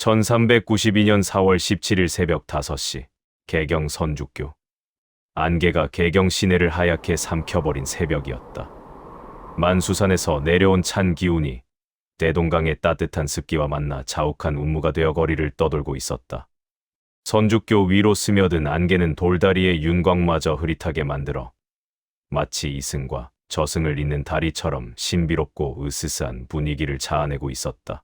1392년 4월 17일 새벽 5시, 개경 선주교. 안개가 개경 시내를 하얗게 삼켜버린 새벽이었다. 만수산에서 내려온 찬 기운이 대동강의 따뜻한 습기와 만나 자욱한 운무가 되어 거리를 떠돌고 있었다. 선주교 위로 스며든 안개는 돌다리의 윤곽마저 흐릿하게 만들어 마치 이승과 저승을 잇는 다리처럼 신비롭고 으스스한 분위기를 자아내고 있었다.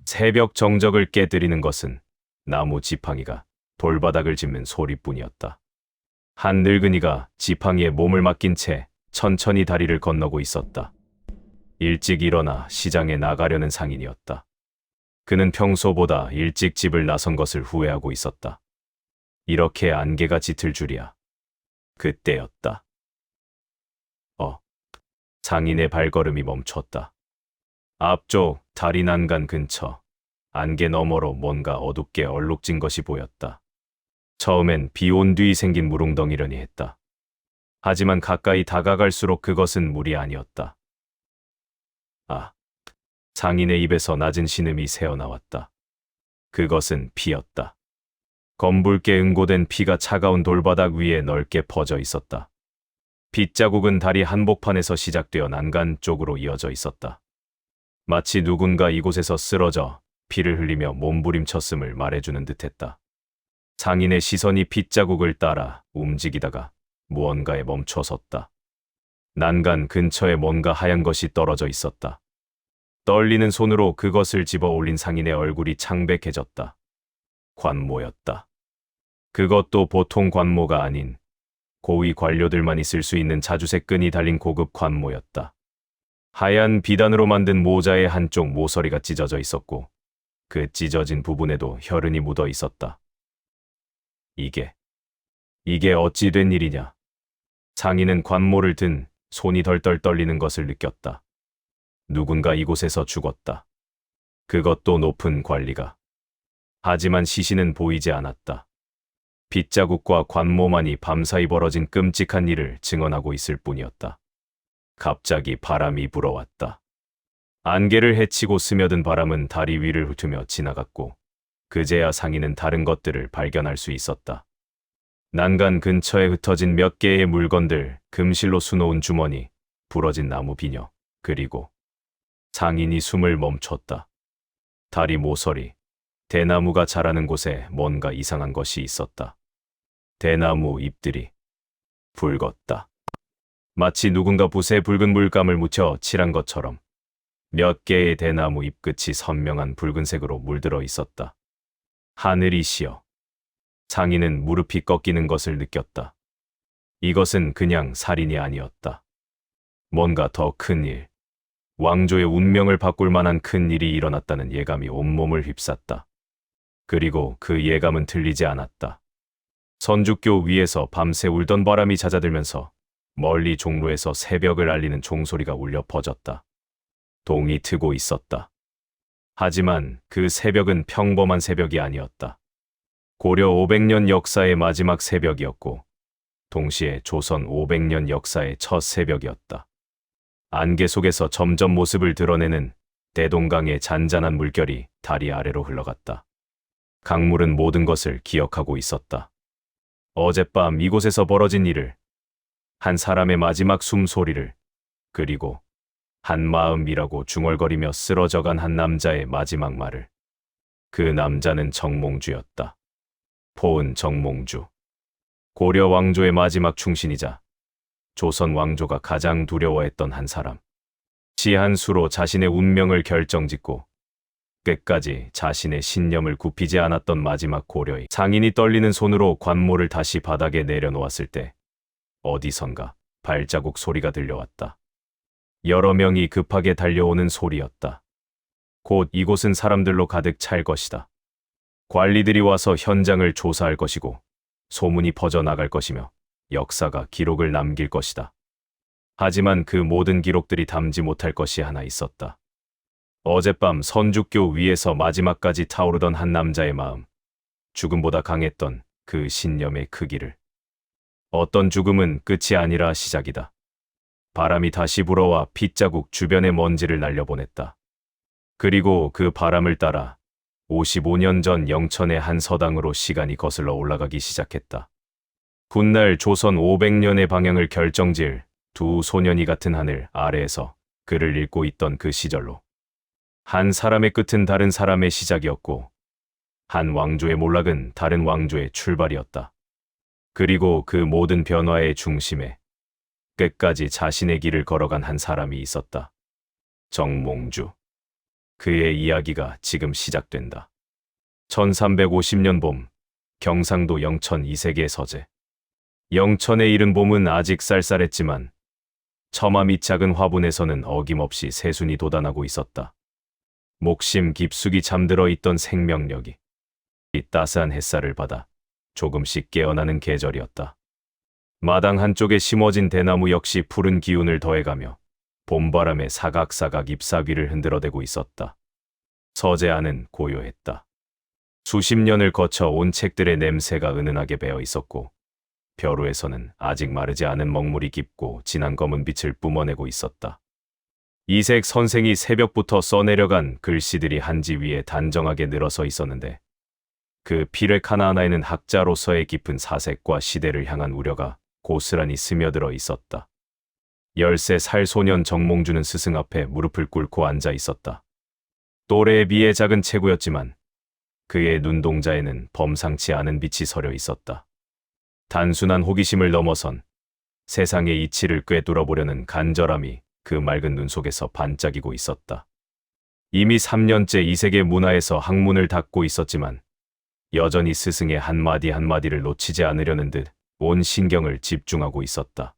새벽 정적을 깨뜨리는 것은 나무 지팡이가 돌바닥을 짚는 소리뿐이었다. 한 늙은이가 지팡이에 몸을 맡긴 채 천천히 다리를 건너고 있었다. 일찍 일어나 시장에 나가려는 상인이었다. 그는 평소보다 일찍 집을 나선 것을 후회하고 있었다. 이렇게 안개가 짙을 줄이야. 그때였다. 상인의 발걸음이 멈췄다. 앞쪽 다리 난간 근처 안개 너머로 뭔가 어둡게 얼룩진 것이 보였다. 처음엔 비 온 뒤 생긴 무릉덩이려니 했다. 하지만 가까이 다가갈수록 그것은 물이 아니었다. 상인의 입에서 낮은 신음이 새어나왔다. 그것은 피였다. 검붉게 응고된 피가 차가운 돌바닥 위에 넓게 퍼져 있었다. 빗자국은 다리 한복판에서 시작되어 난간 쪽으로 이어져 있었다. 마치 누군가 이곳에서 쓰러져 피를 흘리며 몸부림쳤음을 말해주는 듯했다. 상인의 시선이 빗자국을 따라 움직이다가 무언가에 멈춰섰다. 난간 근처에 뭔가 하얀 것이 떨어져 있었다. 떨리는 손으로 그것을 집어 올린 상인의 얼굴이 창백해졌다. 관모였다. 그것도 보통 관모가 아닌 고위 관료들만 있을 수 있는 자주색 끈이 달린 고급 관모였다. 하얀 비단으로 만든 모자의 한쪽 모서리가 찢어져 있었고 그 찢어진 부분에도 혈흔이 묻어 있었다. 이게 어찌 된 일이냐? 상인은 관모를 든 손이 덜덜 떨리는 것을 느꼈다. 누군가 이곳에서 죽었다. 그것도 높은 관리가. 하지만 시신은 보이지 않았다. 빗자국과 관모만이 밤사이 벌어진 끔찍한 일을 증언하고 있을 뿐이었다. 갑자기 바람이 불어왔다. 안개를 헤치고 스며든 바람은 다리 위를 훑으며 지나갔고 그제야 상인은 다른 것들을 발견할 수 있었다. 난간 근처에 흩어진 몇 개의 물건들, 금실로 수놓은 주머니, 부러진 나무 비녀, 그리고 상인이 숨을 멈췄다. 다리 모서리, 대나무가 자라는 곳에 뭔가 이상한 것이 있었다. 대나무 잎들이 붉었다. 마치 누군가 붓에 붉은 물감을 묻혀 칠한 것처럼 몇 개의 대나무 잎끝이 선명한 붉은색으로 물들어 있었다. 하늘이 시어 상인은 무릎이 꺾이는 것을 느꼈다. 이것은 그냥 살인이 아니었다. 뭔가 더 큰 일, 왕조의 운명을 바꿀 만한 큰 일이 일어났다는 예감이 온몸을 휩쌌다. 그리고 그 예감은 틀리지 않았다. 선주교 위에서 밤새 울던 바람이 잦아들면서 멀리 종로에서 새벽을 알리는 종소리가 울려 퍼졌다. 동이 트고 있었다. 하지만 그 새벽은 평범한 새벽이 아니었다. 고려 500년 역사의 마지막 새벽이었고 동시에 조선 500년 역사의 첫 새벽이었다. 안개 속에서 점점 모습을 드러내는 대동강의 잔잔한 물결이 다리 아래로 흘러갔다. 강물은 모든 것을 기억하고 있었다. 어젯밤 이곳에서 벌어진 일을, 한 사람의 마지막 숨소리를, 그리고 한 마음이라고 중얼거리며 쓰러져간 한 남자의 마지막 말을. 그 남자는 정몽주였다. 포은 정몽주. 고려 왕조의 마지막 충신이자 조선 왕조가 가장 두려워했던 한 사람. 시한수로 자신의 운명을 결정짓고 끝까지 자신의 신념을 굽히지 않았던 마지막 고려의 상인이 떨리는 손으로 관모를 다시 바닥에 내려놓았을 때 어디선가 발자국 소리가 들려왔다. 여러 명이 급하게 달려오는 소리였다. 곧 이곳은 사람들로 가득 찰 것이다. 관리들이 와서 현장을 조사할 것이고 소문이 퍼져나갈 것이며 역사가 기록을 남길 것이다. 하지만 그 모든 기록들이 담지 못할 것이 하나 있었다. 어젯밤 선주교 위에서 마지막까지 타오르던 한 남자의 마음, 죽음보다 강했던 그 신념의 크기를. 어떤 죽음은 끝이 아니라 시작이다. 바람이 다시 불어와 핏자국 주변의 먼지를 날려보냈다. 그리고 그 바람을 따라 55년 전 영천의 한 서당으로 시간이 거슬러 올라가기 시작했다. 훗날 조선 500년의 방향을 결정지을 두 소년이 같은 하늘 아래에서 글을 읽고 있던 그 시절로. 한 사람의 끝은 다른 사람의 시작이었고, 한 왕조의 몰락은 다른 왕조의 출발이었다. 그리고 그 모든 변화의 중심에 끝까지 자신의 길을 걸어간 한 사람이 있었다. 정몽주. 그의 이야기가 지금 시작된다. 1350년 봄, 경상도 영천 이색의 서재. 영천에 이른 봄은 아직 쌀쌀했지만 처마 밑 작은 화분에서는 어김없이 새순이 돋아나고 있었다. 목심 깊숙이 잠들어 있던 생명력이 이 따스한 햇살을 받아 조금씩 깨어나는 계절이었다. 마당 한쪽에 심어진 대나무 역시 푸른 기운을 더해가며 봄바람에 사각사각 잎사귀를 흔들어대고 있었다. 서재 안은 고요했다. 수십 년을 거쳐 온 책들의 냄새가 은은하게 배어 있었고, 벼루에서는 아직 마르지 않은 먹물이 깊고 진한 검은 빛을 뿜어내고 있었다. 이색 선생이 새벽부터 써내려간 글씨들이 한지 위에 단정하게 늘어서 있었는데, 그 필획 하나하나에는 학자로서의 깊은 사색과 시대를 향한 우려가 고스란히 스며들어 있었다. 13살 소년 정몽주는 스승 앞에 무릎을 꿇고 앉아 있었다. 또래에 비해 작은 체구였지만 그의 눈동자에는 범상치 않은 빛이 서려 있었다. 단순한 호기심을 넘어선 세상의 이치를 꿰뚫어보려는 간절함이 그 맑은 눈 속에서 반짝이고 있었다. 이미 3년째 이 세계 문화에서 학문을 닦고 있었지만 여전히 스승의 한마디 한마디를 놓치지 않으려는 듯 온 신경을 집중하고 있었다.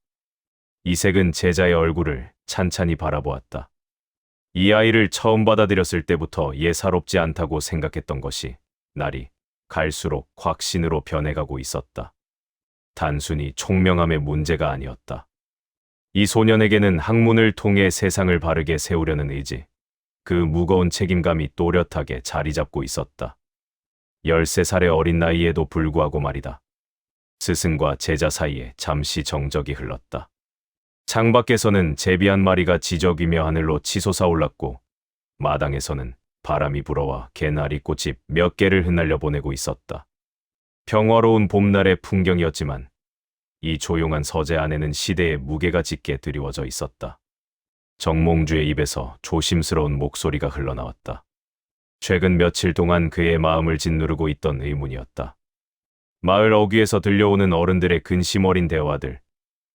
이색은 제자의 얼굴을 찬찬히 바라보았다. 이 아이를 처음 받아들였을 때부터 예사롭지 않다고 생각했던 것이 날이 갈수록 확신으로 변해가고 있었다. 단순히 총명함의 문제가 아니었다. 이 소년에게는 학문을 통해 세상을 바르게 세우려는 의지, 그 무거운 책임감이 또렷하게 자리 잡고 있었다. 13살의 어린 나이에도 불구하고 말이다. 스승과 제자 사이에 잠시 정적이 흘렀다. 창밖에서는 제비 한 마리가 지저귀며 하늘로 치솟아 올랐고, 마당에서는 바람이 불어와 개나리 꽃이 몇 개를 흩날려 보내고 있었다. 평화로운 봄날의 풍경이었지만 이 조용한 서재 안에는 시대의 무게가 짙게 드리워져 있었다. 정몽주의 입에서 조심스러운 목소리가 흘러나왔다. 최근 며칠 동안 그의 마음을 짓누르고 있던 의문이었다. 마을 어귀에서 들려오는 어른들의 근심 어린 대화들,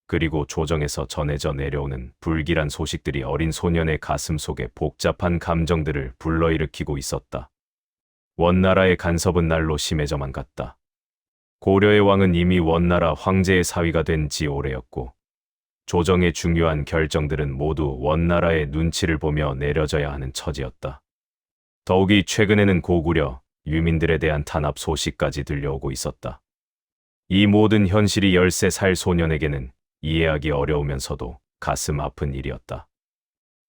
그리고 조정에서 전해져 내려오는 불길한 소식들이 어린 소년의 가슴 속에 복잡한 감정들을 불러일으키고 있었다. 원나라의 간섭은 날로 심해져만 갔다. 고려의 왕은 이미 원나라 황제의 사위가 된 지 오래였고, 조정의 중요한 결정들은 모두 원나라의 눈치를 보며 내려져야 하는 처지였다. 더욱이 최근에는 고구려, 유민들에 대한 탄압 소식까지 들려오고 있었다. 이 모든 현실이 13살 소년에게는 이해하기 어려우면서도 가슴 아픈 일이었다.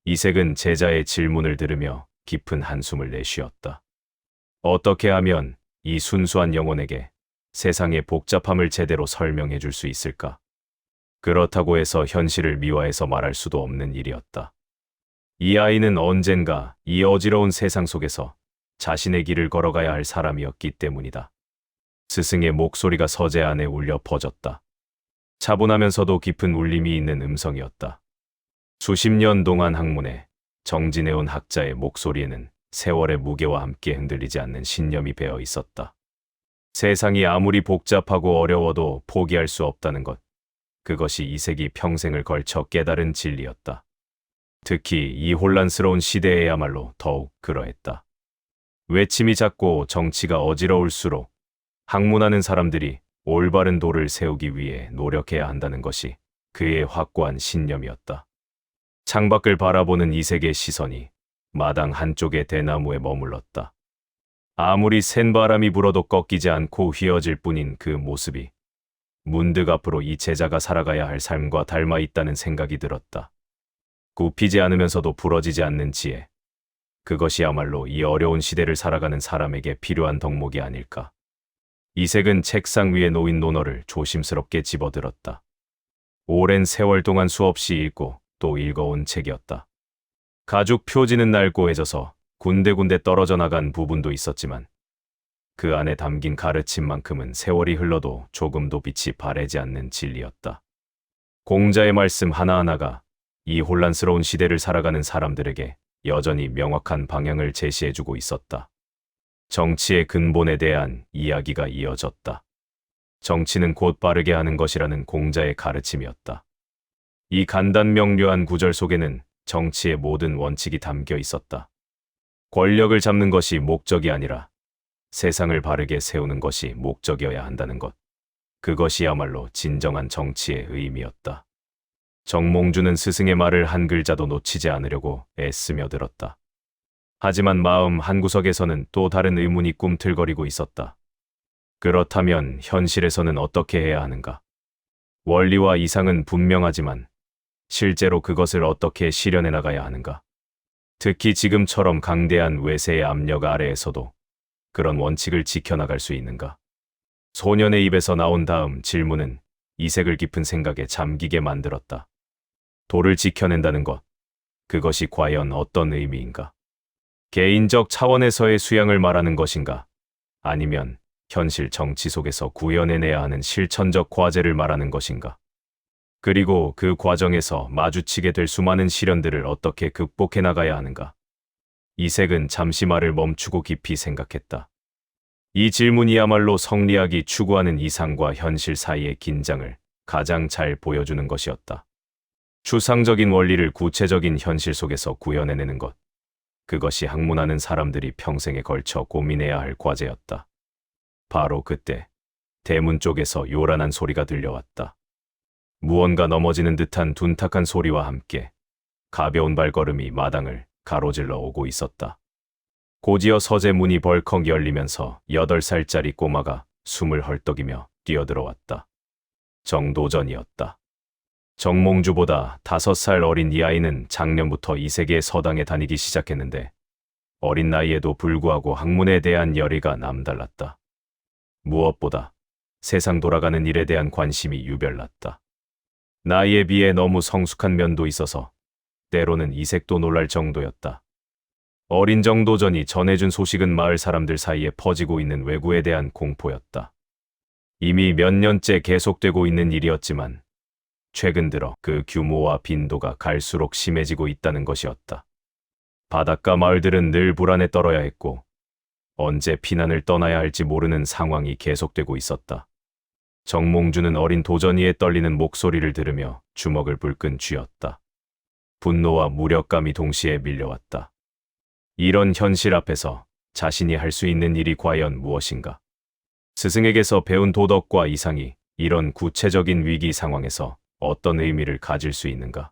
이색은 제자의 질문을 들으며 깊은 한숨을 내쉬었다. 어떻게 하면 이 순수한 영혼에게 세상의 복잡함을 제대로 설명해 줄 수 있을까? 그렇다고 해서 현실을 미화해서 말할 수도 없는 일이었다. 이 아이는 언젠가 이 어지러운 세상 속에서 자신의 길을 걸어가야 할 사람이었기 때문이다. 스승의 목소리가 서재 안에 울려 퍼졌다. 차분하면서도 깊은 울림이 있는 음성이었다. 수십 년 동안 학문에 정진해온 학자의 목소리에는 세월의 무게와 함께 흔들리지 않는 신념이 배어 있었다. 세상이 아무리 복잡하고 어려워도 포기할 수 없다는 것, 그것이 이색이 평생을 걸쳐 깨달은 진리였다. 특히 이 혼란스러운 시대에야말로 더욱 그러했다. 외침이 잦고 정치가 어지러울수록 학문하는 사람들이 올바른 도를 세우기 위해 노력해야 한다는 것이 그의 확고한 신념이었다. 창밖을 바라보는 이색의 시선이 마당 한쪽의 대나무에 머물렀다. 아무리 센 바람이 불어도 꺾이지 않고 휘어질 뿐인 그 모습이 문득 앞으로 이 제자가 살아가야 할 삶과 닮아 있다는 생각이 들었다. 굽히지 않으면서도 부러지지 않는 지혜. 그것이야말로 이 어려운 시대를 살아가는 사람에게 필요한 덕목이 아닐까. 이색은 책상 위에 놓인 논어를 조심스럽게 집어들었다. 오랜 세월 동안 수없이 읽고 또 읽어온 책이었다. 가죽 표지는 낡고 해져서 군데군데 떨어져 나간 부분도 있었지만 그 안에 담긴 가르침만큼은 세월이 흘러도 조금도 빛이 바래지 않는 진리였다. 공자의 말씀 하나하나가 이 혼란스러운 시대를 살아가는 사람들에게 여전히 명확한 방향을 제시해주고 있었다. 정치의 근본에 대한 이야기가 이어졌다. 정치는 곧 빠르게 하는 것이라는 공자의 가르침이었다. 이 간단명료한 구절 속에는 정치의 모든 원칙이 담겨 있었다. 권력을 잡는 것이 목적이 아니라 세상을 바르게 세우는 것이 목적이어야 한다는 것. 그것이야말로 진정한 정치의 의미였다. 정몽주는 스승의 말을 한 글자도 놓치지 않으려고 애쓰며 들었다. 하지만 마음 한구석에서는 또 다른 의문이 꿈틀거리고 있었다. 그렇다면 현실에서는 어떻게 해야 하는가? 원리와 이상은 분명하지만 실제로 그것을 어떻게 실현해 나가야 하는가? 특히 지금처럼 강대한 외세의 압력 아래에서도 그런 원칙을 지켜나갈 수 있는가? 소년의 입에서 나온 다음 질문은 이색을 깊은 생각에 잠기게 만들었다. 도를 지켜낸다는 것, 그것이 과연 어떤 의미인가? 개인적 차원에서의 수양을 말하는 것인가? 아니면 현실 정치 속에서 구현해내야 하는 실천적 과제를 말하는 것인가? 그리고 그 과정에서 마주치게 될 수많은 시련들을 어떻게 극복해 나가야 하는가? 이색은 잠시 말을 멈추고 깊이 생각했다. 이 질문이야말로 성리학이 추구하는 이상과 현실 사이의 긴장을 가장 잘 보여주는 것이었다. 추상적인 원리를 구체적인 현실 속에서 구현해내는 것. 그것이 학문하는 사람들이 평생에 걸쳐 고민해야 할 과제였다. 바로 그때 대문 쪽에서 요란한 소리가 들려왔다. 무언가 넘어지는 듯한 둔탁한 소리와 함께 가벼운 발걸음이 마당을 가로질러 오고 있었다. 곧이어 서재 문이 벌컥 열리면서 8살짜리 꼬마가 숨을 헐떡이며 뛰어들어왔다. 정도전이었다. 정몽주보다 5살 어린 이 아이는 작년부터 이 세계의 서당에 다니기 시작했는데 어린 나이에도 불구하고 학문에 대한 열의가 남달랐다. 무엇보다 세상 돌아가는 일에 대한 관심이 유별났다. 나이에 비해 너무 성숙한 면도 있어서 때로는 이색도 놀랄 정도였다. 어린 정도전이 전해준 소식은 마을 사람들 사이에 퍼지고 있는 왜구에 대한 공포였다. 이미 몇 년째 계속되고 있는 일이었지만 최근 들어 그 규모와 빈도가 갈수록 심해지고 있다는 것이었다. 바닷가 마을들은 늘 불안에 떨어야 했고 언제 피난을 떠나야 할지 모르는 상황이 계속되고 있었다. 정몽주는 어린 도전이의 떨리는 목소리를 들으며 주먹을 불끈 쥐었다. 분노와 무력감이 동시에 밀려왔다. 이런 현실 앞에서 자신이 할 수 있는 일이 과연 무엇인가? 스승에게서 배운 도덕과 이상이 이런 구체적인 위기 상황에서 어떤 의미를 가질 수 있는가?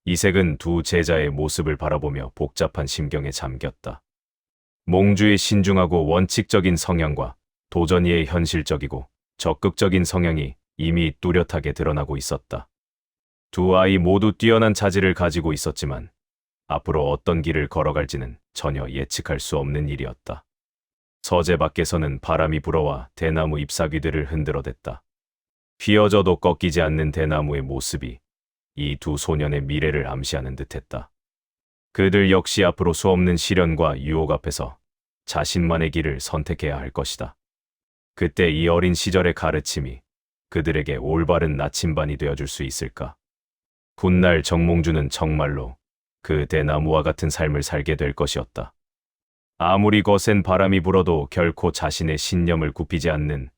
이색은 두 제자의 모습을 바라보며 복잡한 심경에 잠겼다. 몽주의 신중하고 원칙적인 성향과 도전이의 현실적이고 적극적인 성향이 이미 뚜렷하게 드러나고 있었다. 두 아이 모두 뛰어난 자질을 가지고 있었지만 앞으로 어떤 길을 걸어갈지는 전혀 예측할 수 없는 일이었다. 서재 밖에서는 바람이 불어와 대나무 잎사귀들을 흔들어댔다. 휘어져도 꺾이지 않는 대나무의 모습이 이 두 소년의 미래를 암시하는 듯했다. 그들 역시 앞으로 수없는 시련과 유혹 앞에서 자신만의 길을 선택해야 할 것이다. 그때 이 어린 시절의 가르침이 그들에게 올바른 나침반이 되어줄 수 있을까? 훗날 정몽주는 정말로 그 대나무와 같은 삶을 살게 될 것이었다. 아무리 거센 바람이 불어도 결코 자신의 신념을 굽히지 않는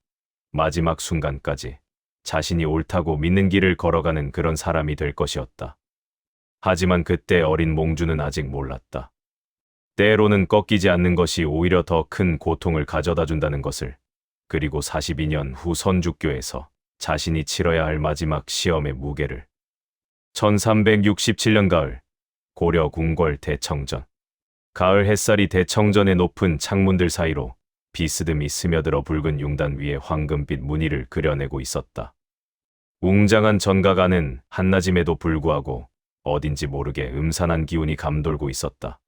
마지막 순간까지 자신이 옳다고 믿는 길을 걸어가는 그런 사람이 될 것이었다. 하지만 그때 어린 몽주는 아직 몰랐다. 때로는 꺾이지 않는 것이 오히려 더 큰 고통을 가져다 준다는 것을, 그리고 42년 후 선주교에서 자신이 치러야 할 마지막 시험의 무게를. 1367년 가을, 고려 궁궐 대청전. 가을 햇살이 대청전의 높은 창문들 사이로 비스듬히 스며들어 붉은 융단 위에 황금빛 무늬를 그려내고 있었다. 웅장한 전각 안은 한낮임에도 불구하고 어딘지 모르게 음산한 기운이 감돌고 있었다.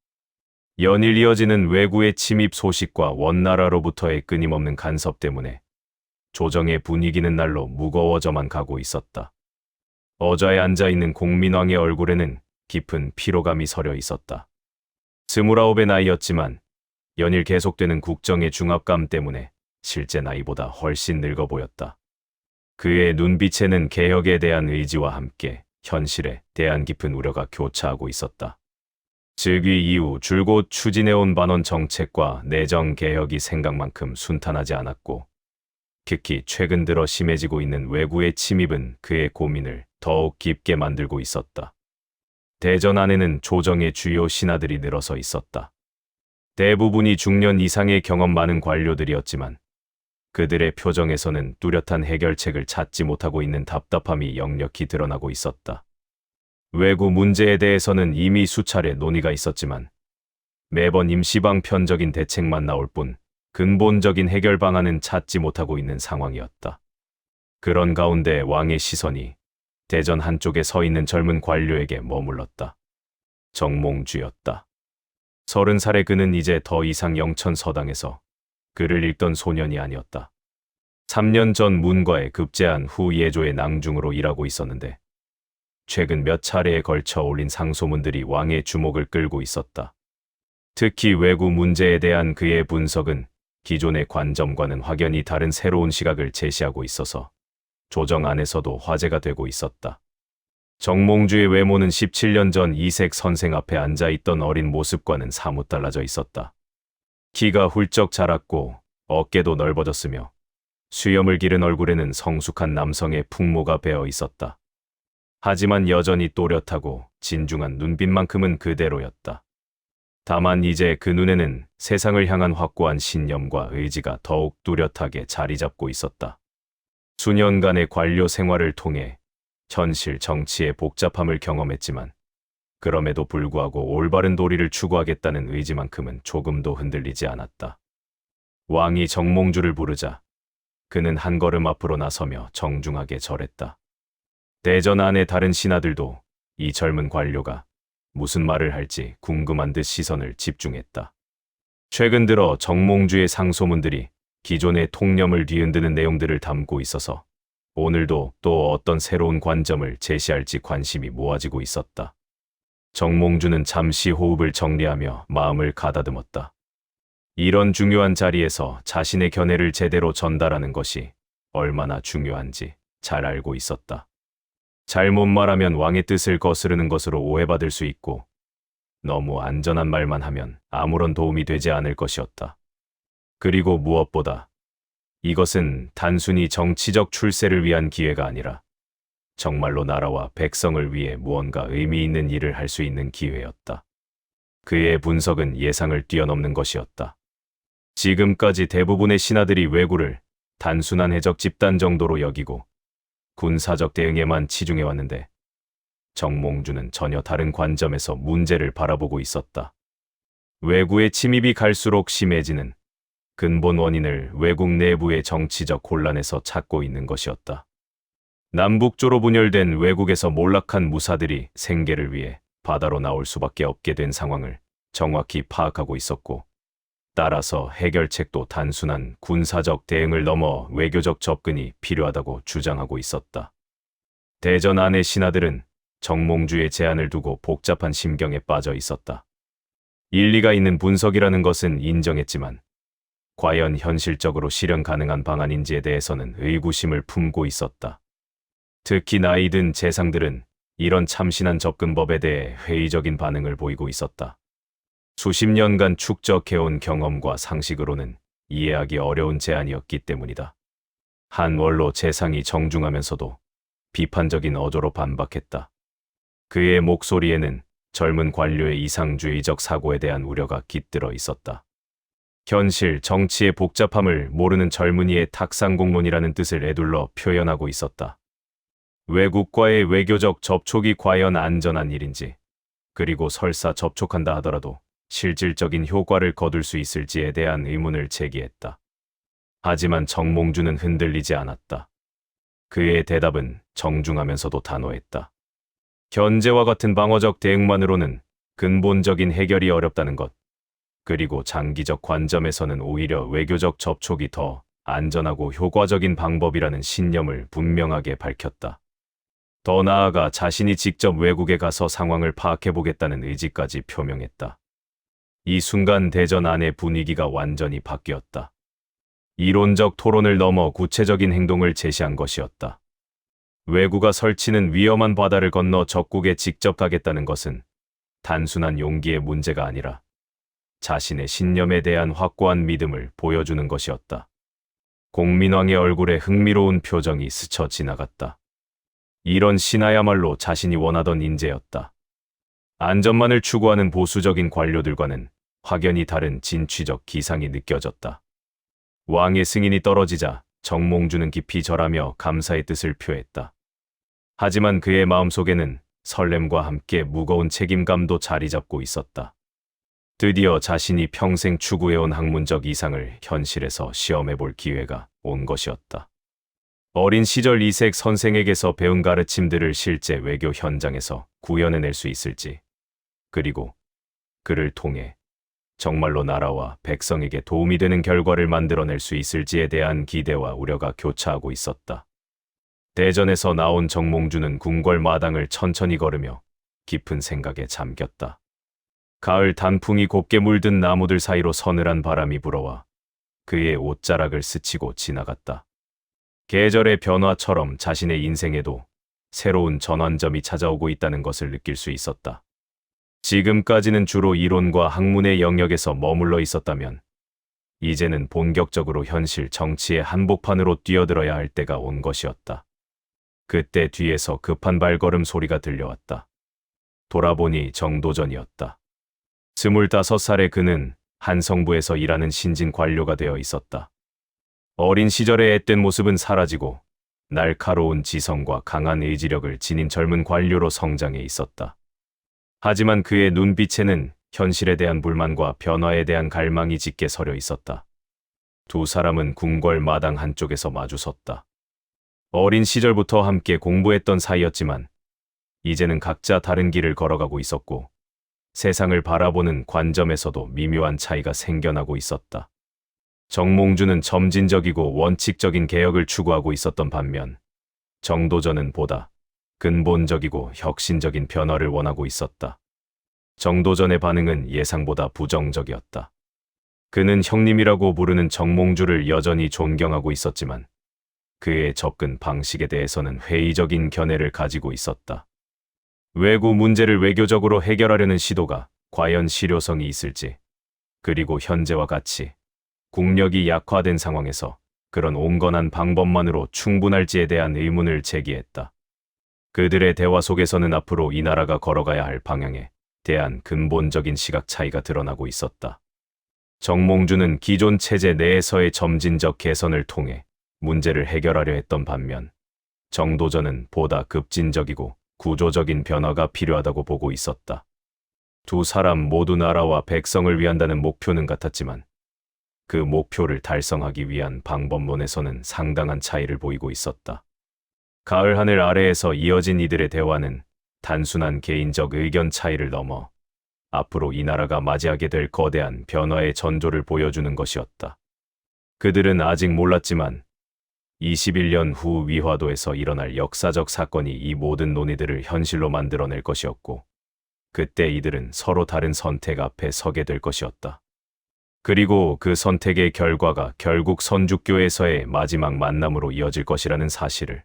연일 이어지는 왜구의 침입 소식과 원나라로부터의 끊임없는 간섭 때문에 조정의 분위기는 날로 무거워져만 가고 있었다. 어좌에 앉아있는 공민왕의 얼굴에는 깊은 피로감이 서려 있었다. 29의 나이였지만 연일 계속되는 국정의 중압감 때문에 실제 나이보다 훨씬 늙어 보였다. 그의 눈빛에는 개혁에 대한 의지와 함께 현실에 대한 깊은 우려가 교차하고 있었다. 즉위 이후 줄곧 추진해온 반원 정책과 내정 개혁이 생각만큼 순탄하지 않았고, 특히 최근 들어 심해지고 있는 외구의 침입은 그의 고민을 더욱 깊게 만들고 있었다. 대전 안에는 조정의 주요 신하들이 늘어서 있었다. 대부분이 중년 이상의 경험 많은 관료들이었지만 그들의 표정에서는 뚜렷한 해결책을 찾지 못하고 있는 답답함이 역력히 드러나고 있었다. 외구 문제에 대해서는 이미 수차례 논의가 있었지만 매번 임시방편적인 대책만 나올 뿐 근본적인 해결 방안은 찾지 못하고 있는 상황이었다. 그런 가운데 왕의 시선이 대전 한쪽에 서 있는 젊은 관료에게 머물렀다. 정몽주였다. 30살의 그는 이제 더 이상 영천서당에서 글을 읽던 소년이 아니었다. 3년 전 문과에 급제한 후 예조의 낭중으로 일하고 있었는데 최근 몇 차례에 걸쳐 올린 상소문들이 왕의 주목을 끌고 있었다. 특히 외구 문제에 대한 그의 분석은 기존의 관점과는 확연히 다른 새로운 시각을 제시하고 있어서 조정 안에서도 화제가 되고 있었다. 정몽주의 외모는 17년 전 이색 선생 앞에 앉아있던 어린 모습과는 사뭇 달라져 있었다. 키가 훌쩍 자랐고 어깨도 넓어졌으며 수염을 기른 얼굴에는 성숙한 남성의 풍모가 배어 있었다. 하지만 여전히 또렷하고 진중한 눈빛만큼은 그대로였다. 다만 이제 그 눈에는 세상을 향한 확고한 신념과 의지가 더욱 뚜렷하게 자리 잡고 있었다. 수년간의 관료 생활을 통해 현실 정치의 복잡함을 경험했지만 그럼에도 불구하고 올바른 도리를 추구하겠다는 의지만큼은 조금도 흔들리지 않았다. 왕이 정몽주를 부르자 그는 한 걸음 앞으로 나서며 정중하게 절했다. 대전 안의 다른 신하들도 이 젊은 관료가 무슨 말을 할지 궁금한 듯 시선을 집중했다. 최근 들어 정몽주의 상소문들이 기존의 통념을 뒤흔드는 내용들을 담고 있어서 오늘도 또 어떤 새로운 관점을 제시할지 관심이 모아지고 있었다. 정몽주는 잠시 호흡을 정리하며 마음을 가다듬었다. 이런 중요한 자리에서 자신의 견해를 제대로 전달하는 것이 얼마나 중요한지 잘 알고 있었다. 잘못 말하면 왕의 뜻을 거스르는 것으로 오해받을 수 있고 너무 안전한 말만 하면 아무런 도움이 되지 않을 것이었다. 그리고 무엇보다 이것은 단순히 정치적 출세를 위한 기회가 아니라 정말로 나라와 백성을 위해 무언가 의미 있는 일을 할 수 있는 기회였다. 그의 분석은 예상을 뛰어넘는 것이었다. 지금까지 대부분의 신하들이 왜구를 단순한 해적 집단 정도로 여기고 군사적 대응에만 치중해왔는데 정몽주는 전혀 다른 관점에서 문제를 바라보고 있었다. 왜구의 침입이 갈수록 심해지는 근본 원인을 왜국 내부의 정치적 혼란에서 찾고 있는 것이었다. 남북조로 분열된 왜국에서 몰락한 무사들이 생계를 위해 바다로 나올 수밖에 없게 된 상황을 정확히 파악하고 있었고 따라서 해결책도 단순한 군사적 대응을 넘어 외교적 접근이 필요하다고 주장하고 있었다. 대전 안의 신하들은 정몽주의 제안을 두고 복잡한 심경에 빠져 있었다. 일리가 있는 분석이라는 것은 인정했지만 과연 현실적으로 실현 가능한 방안인지에 대해서는 의구심을 품고 있었다. 특히 나이 든 재상들은 이런 참신한 접근법에 대해 회의적인 반응을 보이고 있었다. 수십 년간 축적해온 경험과 상식으로는 이해하기 어려운 제안이었기 때문이다. 한 원로 재상이 정중하면서도 비판적인 어조로 반박했다. 그의 목소리에는 젊은 관료의 이상주의적 사고에 대한 우려가 깃들어 있었다. 현실 정치의 복잡함을 모르는 젊은이의 탁상공론이라는 뜻을 에둘러 표현하고 있었다. 외국과의 외교적 접촉이 과연 안전한 일인지, 그리고 설사 접촉한다 하더라도 실질적인 효과를 거둘 수 있을지에 대한 의문을 제기했다. 하지만 정몽주는 흔들리지 않았다. 그의 대답은 정중하면서도 단호했다. 현재와 같은 방어적 대응만으로는 근본적인 해결이 어렵다는 것, 그리고 장기적 관점에서는 오히려 외교적 접촉이 더 안전하고 효과적인 방법이라는 신념을 분명하게 밝혔다. 더 나아가 자신이 직접 외국에 가서 상황을 파악해보겠다는 의지까지 표명했다. 이 순간 대전 안의 분위기가 완전히 바뀌었다. 이론적 토론을 넘어 구체적인 행동을 제시한 것이었다. 왜구가 설치는 위험한 바다를 건너 적국에 직접 가겠다는 것은 단순한 용기의 문제가 아니라 자신의 신념에 대한 확고한 믿음을 보여주는 것이었다. 공민왕의 얼굴에 흥미로운 표정이 스쳐 지나갔다. 이런 신하야말로 자신이 원하던 인재였다. 안전만을 추구하는 보수적인 관료들과는 확연히 다른 진취적 기상이 느껴졌다. 왕의 승인이 떨어지자 정몽주는 깊이 절하며 감사의 뜻을 표했다. 하지만 그의 마음속에는 설렘과 함께 무거운 책임감도 자리 잡고 있었다. 드디어 자신이 평생 추구해온 학문적 이상을 현실에서 시험해볼 기회가 온 것이었다. 어린 시절 이색 선생에게서 배운 가르침들을 실제 외교 현장에서 구현해낼 수 있을지, 그리고 그를 통해 정말로 나라와 백성에게 도움이 되는 결과를 만들어낼 수 있을지에 대한 기대와 우려가 교차하고 있었다. 대전에서 나온 정몽주는 궁궐 마당을 천천히 걸으며 깊은 생각에 잠겼다. 가을 단풍이 곱게 물든 나무들 사이로 서늘한 바람이 불어와 그의 옷자락을 스치고 지나갔다. 계절의 변화처럼 자신의 인생에도 새로운 전환점이 찾아오고 있다는 것을 느낄 수 있었다. 지금까지는 주로 이론과 학문의 영역에서 머물러 있었다면 이제는 본격적으로 현실 정치의 한복판으로 뛰어들어야 할 때가 온 것이었다. 그때 뒤에서 급한 발걸음 소리가 들려왔다. 돌아보니 정도전이었다. 25살의 그는 한 성부에서 일하는 신진 관료가 되어 있었다. 어린 시절의 앳된 모습은 사라지고 날카로운 지성과 강한 의지력을 지닌 젊은 관료로 성장해 있었다. 하지만 그의 눈빛에는 현실에 대한 불만과 변화에 대한 갈망이 짙게 서려 있었다. 두 사람은 궁궐 마당 한쪽에서 마주섰다. 어린 시절부터 함께 공부했던 사이였지만 이제는 각자 다른 길을 걸어가고 있었고 세상을 바라보는 관점에서도 미묘한 차이가 생겨나고 있었다. 정몽주는 점진적이고 원칙적인 개혁을 추구하고 있었던 반면 정도전은 보다 근본적이고 혁신적인 변화를 원하고 있었다. 정도전의 반응은 예상보다 부정적이었다. 그는 형님이라고 부르는 정몽주를 여전히 존경하고 있었지만 그의 접근 방식에 대해서는 회의적인 견해를 가지고 있었다. 외구 문제를 외교적으로 해결하려는 시도가 과연 실효성이 있을지, 그리고 현재와 같이 국력이 약화된 상황에서 그런 온건한 방법만으로 충분할지에 대한 의문을 제기했다. 그들의 대화 속에서는 앞으로 이 나라가 걸어가야 할 방향에 대한 근본적인 시각 차이가 드러나고 있었다. 정몽주는 기존 체제 내에서의 점진적 개선을 통해 문제를 해결하려 했던 반면 정도전은 보다 급진적이고 구조적인 변화가 필요하다고 보고 있었다. 두 사람 모두 나라와 백성을 위한다는 목표는 같았지만 그 목표를 달성하기 위한 방법론에서는 상당한 차이를 보이고 있었다. 가을 하늘 아래에서 이어진 이들의 대화는 단순한 개인적 의견 차이를 넘어 앞으로 이 나라가 맞이하게 될 거대한 변화의 전조를 보여주는 것이었다. 그들은 아직 몰랐지만 21년 후 위화도에서 일어날 역사적 사건이 이 모든 논의들을 현실로 만들어낼 것이었고, 그때 이들은 서로 다른 선택 앞에 서게 될 것이었다. 그리고 그 선택의 결과가 결국 선주교에서의 마지막 만남으로 이어질 것이라는 사실을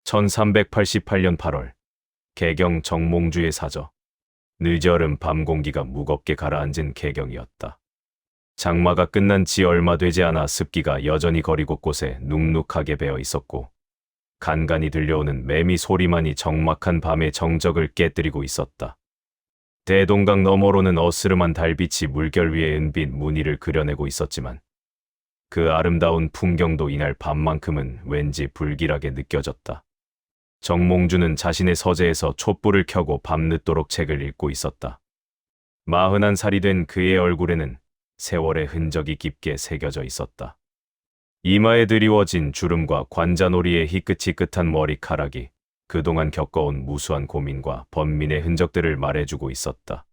1388년 8월 개경 정몽주의 사저. 늦여름 밤 공기가 무겁게 가라앉은 개경이었다. 장마가 끝난 지 얼마 되지 않아 습기가 여전히 거리 곳곳에 눅눅하게 배어 있었고 간간이 들려오는 매미 소리만이 적막한 밤의 정적을 깨뜨리고 있었다. 대동강 너머로는 어스름한 달빛이 물결 위에 은빛 무늬를 그려내고 있었지만 그 아름다운 풍경도 이날 밤만큼은 왠지 불길하게 느껴졌다. 정몽주는 자신의 서재에서 촛불을 켜고 밤늦도록 책을 읽고 있었다. 41살이 된 그의 얼굴에는 세월의 흔적이 깊게 새겨져 있었다. 이마에 드리워진 주름과 관자놀이의 희끗희끗한 머리카락이 그동안 겪어온 무수한 고민과 번민의 흔적들을 말해주고 있었다.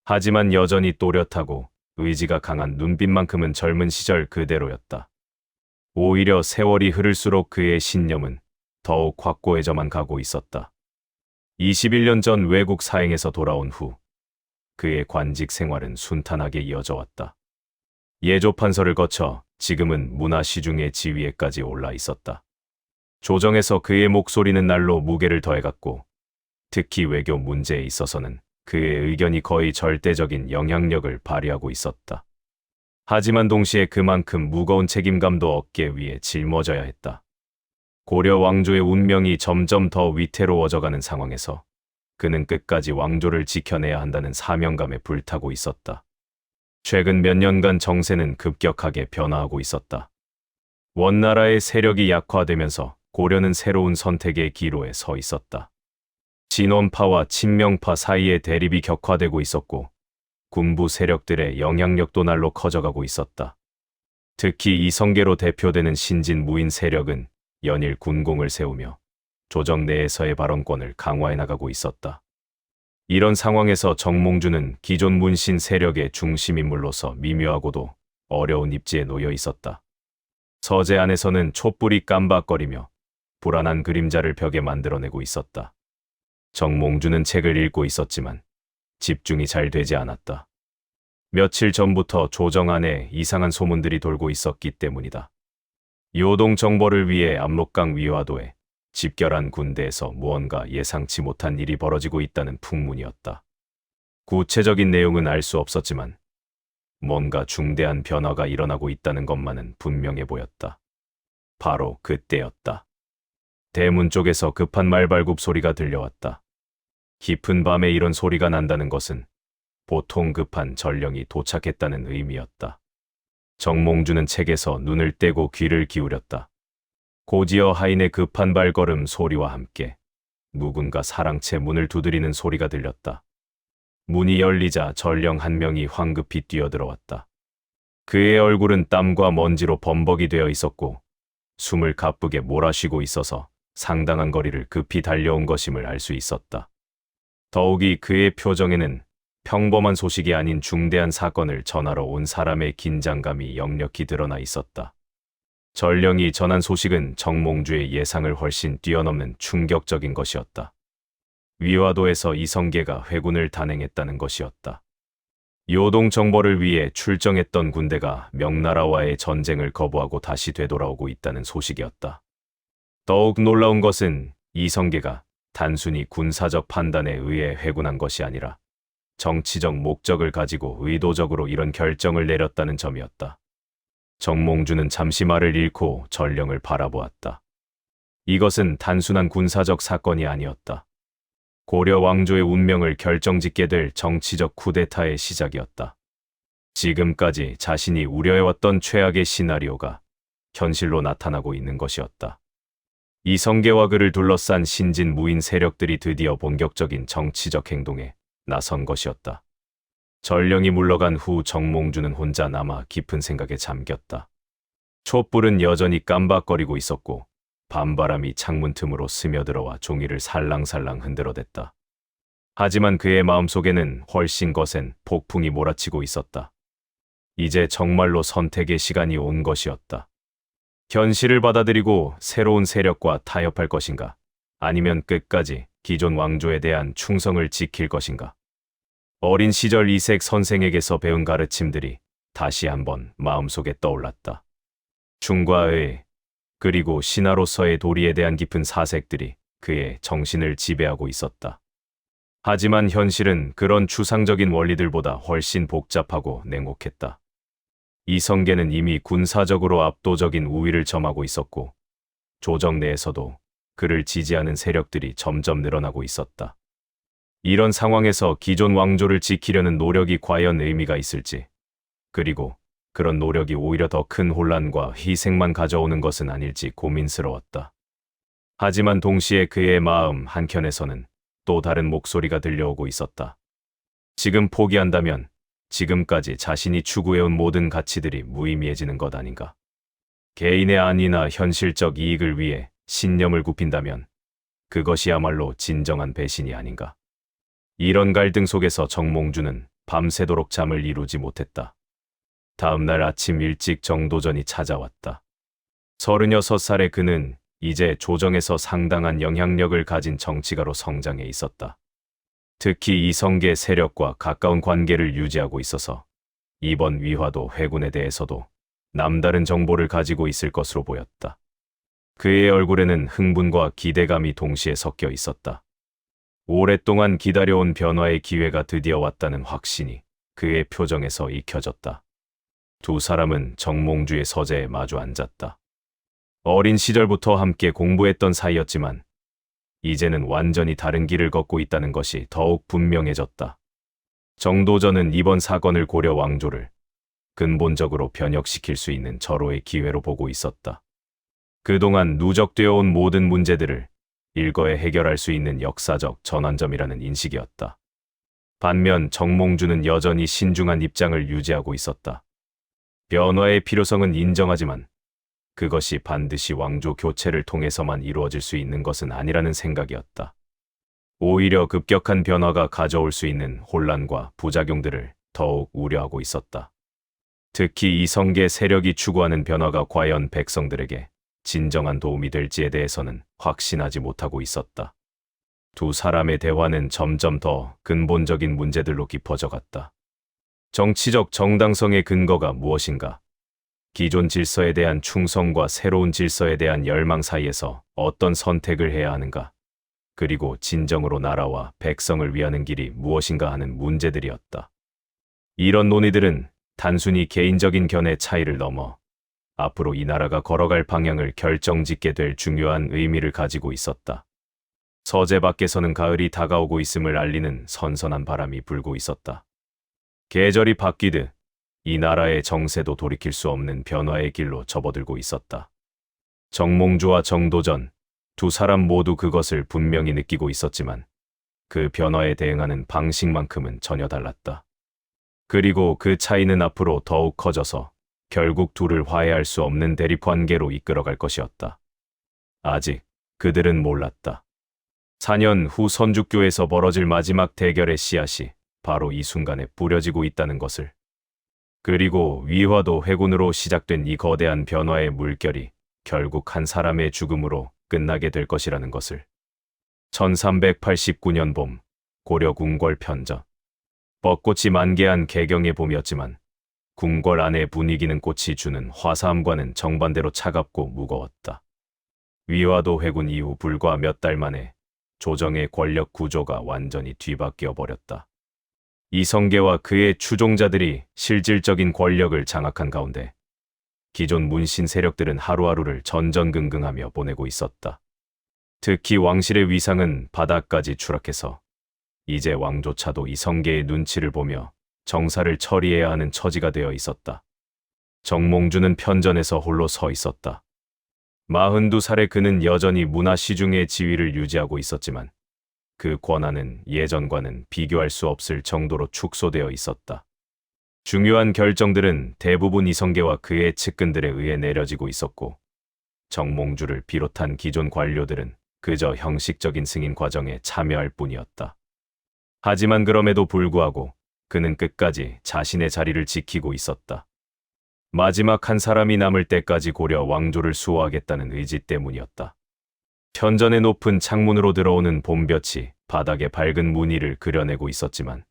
하지만 여전히 또렷하고 의지가 강한 눈빛만큼은 젊은 시절 그대로였다. 오히려 세월이 흐를수록 그의 신념은 더욱 확고해져만 가고 있었다. 21년 전 외국 사행에서 돌아온 후 그의 관직 생활은 순탄하게 이어져 왔다. 예조판서를 거쳐 지금은 문화시중의 지위에까지 올라 있었다. 조정에서 그의 목소리는 날로 무게를 더해갔고, 특히 외교 문제에 있어서는 그의 의견이 거의 절대적인 영향력을 발휘하고 있었다. 하지만 동시에 그만큼 무거운 책임감도 어깨 위에 짊어져야 했다. 고려 왕조의 운명이 점점 더 위태로워져가는 상황에서 그는 끝까지 왕조를 지켜내야 한다는 사명감에 불타고 있었다. 최근 몇 년간 정세는 급격하게 변화하고 있었다. 원나라의 세력이 약화되면서 고려는 새로운 선택의 기로에 서 있었다. 진원파와 친명파 사이의 대립이 격화되고 있었고, 군부 세력들의 영향력도 날로 커져가고 있었다. 특히 이성계로 대표되는 신진 무인 세력은 연일 군공을 세우며 조정 내에서의 발언권을 강화해 나가고 있었다. 이런 상황에서 정몽주는 기존 문신 세력의 중심인물로서 미묘하고도 어려운 입지에 놓여 있었다. 서재 안에서는 촛불이 깜박거리며 불안한 그림자를 벽에 만들어내고 있었다. 정몽주는 책을 읽고 있었지만 집중이 잘 되지 않았다. 며칠 전부터 조정 안에 이상한 소문들이 돌고 있었기 때문이다. 요동 정벌을 위해 압록강 위화도에 집결한 군대에서 무언가 예상치 못한 일이 벌어지고 있다는 풍문이었다. 구체적인 내용은 알 수 없었지만 뭔가 중대한 변화가 일어나고 있다는 것만은 분명해 보였다. 바로 그때였다. 대문 쪽에서 급한 말발굽 소리가 들려왔다. 깊은 밤에 이런 소리가 난다는 것은 보통 급한 전령이 도착했다는 의미였다. 정몽주는 책에서 눈을 떼고 귀를 기울였다. 고지어 하인의 급한 발걸음 소리와 함께 누군가 사랑채 문을 두드리는 소리가 들렸다. 문이 열리자 전령 한 명이 황급히 뛰어들어왔다. 그의 얼굴은 땀과 먼지로 범벅이 되어 있었고 숨을 가쁘게 몰아쉬고 있어서 상당한 거리를 급히 달려온 것임을 알 수 있었다. 더욱이 그의 표정에는 평범한 소식이 아닌 중대한 사건을 전하러 온 사람의 긴장감이 역력히 드러나 있었다. 전령이 전한 소식은 정몽주의 예상을 훨씬 뛰어넘는 충격적인 것이었다. 위화도에서 이성계가 회군을 단행했다는 것이었다. 요동 정벌을 위해 출정했던 군대가 명나라와의 전쟁을 거부하고 다시 되돌아오고 있다는 소식이었다. 더욱 놀라운 것은 이성계가 단순히 군사적 판단에 의해 회군한 것이 아니라 정치적 목적을 가지고 의도적으로 이런 결정을 내렸다는 점이었다. 정몽주는 잠시 말을 잃고 전령을 바라보았다. 이것은 단순한 군사적 사건이 아니었다. 고려 왕조의 운명을 결정짓게 될 정치적 쿠데타의 시작이었다. 지금까지 자신이 우려해왔던 최악의 시나리오가 현실로 나타나고 있는 것이었다. 이성계와 그를 둘러싼 신진 무인 세력들이 드디어 본격적인 정치적 행동에 나선 것이었다. 전령이 물러간 후 정몽주는 혼자 남아 깊은 생각에 잠겼다. 촛불은 여전히 깜박거리고 있었고 밤바람이 창문 틈으로 스며들어와 종이를 살랑살랑 흔들어댔다. 하지만 그의 마음속에는 훨씬 거센 폭풍이 몰아치고 있었다. 이제 정말로 선택의 시간이 온 것이었다. 현실을 받아들이고 새로운 세력과 타협할 것인가? 아니면 끝까지 기존 왕조에 대한 충성을 지킬 것인가? 어린 시절 이색 선생에게서 배운 가르침들이 다시 한번 마음속에 떠올랐다. 충과의 그리고 신하로서의 도리에 대한 깊은 사색들이 그의 정신을 지배하고 있었다. 하지만 현실은 그런 추상적인 원리들보다 훨씬 복잡하고 냉혹했다. 이성계는 이미 군사적으로 압도적인 우위를 점하고 있었고 조정 내에서도 그를 지지하는 세력들이 점점 늘어나고 있었다. 이런 상황에서 기존 왕조를 지키려는 노력이 과연 의미가 있을지, 그리고 그런 노력이 오히려 더 큰 혼란과 희생만 가져오는 것은 아닐지 고민스러웠다. 하지만 동시에 그의 마음 한켠에서는 또 다른 목소리가 들려오고 있었다. 지금 포기한다면 지금까지 자신이 추구해온 모든 가치들이 무의미해지는 것 아닌가. 개인의 안위나 현실적 이익을 위해 신념을 굽힌다면 그것이야말로 진정한 배신이 아닌가. 이런 갈등 속에서 정몽주는 밤새도록 잠을 이루지 못했다. 다음 날 아침 일찍 정도전이 찾아왔다. 36살의 그는 이제 조정에서 상당한 영향력을 가진 정치가로 성장해 있었다. 특히 이성계 세력과 가까운 관계를 유지하고 있어서 이번 위화도 회군에 대해서도 남다른 정보를 가지고 있을 것으로 보였다. 그의 얼굴에는 흥분과 기대감이 동시에 섞여 있었다. 오랫동안 기다려온 변화의 기회가 드디어 왔다는 확신이 그의 표정에서 익혀졌다. 두 사람은 정몽주의 서재에 마주 앉았다. 어린 시절부터 함께 공부했던 사이였지만 이제는 완전히 다른 길을 걷고 있다는 것이 더욱 분명해졌다. 정도전은 이번 사건을 고려 왕조를 근본적으로 변혁시킬 수 있는 절호의 기회로 보고 있었다. 그동안 누적되어 온 모든 문제들을 일거에 해결할 수 있는 역사적 전환점이라는 인식이었다. 반면 정몽주는 여전히 신중한 입장을 유지하고 있었다. 변화의 필요성은 인정하지만 그것이 반드시 왕조 교체를 통해서만 이루어질 수 있는 것은 아니라는 생각이었다. 오히려 급격한 변화가 가져올 수 있는 혼란과 부작용들을 더욱 우려하고 있었다. 특히 이성계 세력이 추구하는 변화가 과연 백성들에게 진정한 도움이 될지에 대해서는 확신하지 못하고 있었다. 두 사람의 대화는 점점 더 근본적인 문제들로 깊어져 갔다. 정치적 정당성의 근거가 무엇인가? 기존 질서에 대한 충성과 새로운 질서에 대한 열망 사이에서 어떤 선택을 해야 하는가? 그리고 진정으로 나라와 백성을 위하는 길이 무엇인가 하는 문제들이었다. 이런 논의들은 단순히 개인적인 견해 차이를 넘어 앞으로 이 나라가 걸어갈 방향을 결정짓게 될 중요한 의미를 가지고 있었다. 서재 밖에서는 가을이 다가오고 있음을 알리는 선선한 바람이 불고 있었다. 계절이 바뀌듯 이 나라의 정세도 돌이킬 수 없는 변화의 길로 접어들고 있었다. 정몽주와 정도전, 두 사람 모두 그것을 분명히 느끼고 있었지만 그 변화에 대응하는 방식만큼은 전혀 달랐다. 그리고 그 차이는 앞으로 더욱 커져서 결국 둘을 화해할 수 없는 대립관계로 이끌어갈 것이었다. 아직 그들은 몰랐다. 4년 후 선죽교에서 벌어질 마지막 대결의 씨앗이 바로 이 순간에 뿌려지고 있다는 것을. 그리고 위화도 회군으로 시작된 이 거대한 변화의 물결이 결국 한 사람의 죽음으로 끝나게 될 것이라는 것을. 1389년 봄, 고려 궁궐 편전. 벚꽃이 만개한 개경의 봄이었지만 궁궐 안의 분위기는 꽃이 주는 화사함과는 정반대로 차갑고 무거웠다. 위화도 회군 이후 불과 몇 달 만에 조정의 권력 구조가 완전히 뒤바뀌어 버렸다. 이성계와 그의 추종자들이 실질적인 권력을 장악한 가운데 기존 문신 세력들은 하루하루를 전전긍긍하며 보내고 있었다. 특히 왕실의 위상은 바닥까지 추락해서 이제 왕조차도 이성계의 눈치를 보며 정사를 처리해야 하는 처지가 되어 있었다. 정몽주는 편전에서 홀로 서 있었다. 42살의 그는 여전히 문화 시중의 지위를 유지하고 있었지만 그 권한은 예전과는 비교할 수 없을 정도로 축소되어 있었다. 중요한 결정들은 대부분 이성계와 그의 측근들에 의해 내려지고 있었고 정몽주를 비롯한 기존 관료들은 그저 형식적인 승인 과정에 참여할 뿐이었다. 하지만 그럼에도 불구하고 그는 끝까지 자신의 자리를 지키고 있었다. 마지막 한 사람이 남을 때까지 고려 왕조를 수호하겠다는 의지 때문이었다. 편전의 높은 창문으로 들어오는 봄볕이 바닥에 밝은 무늬를 그려내고 있었지만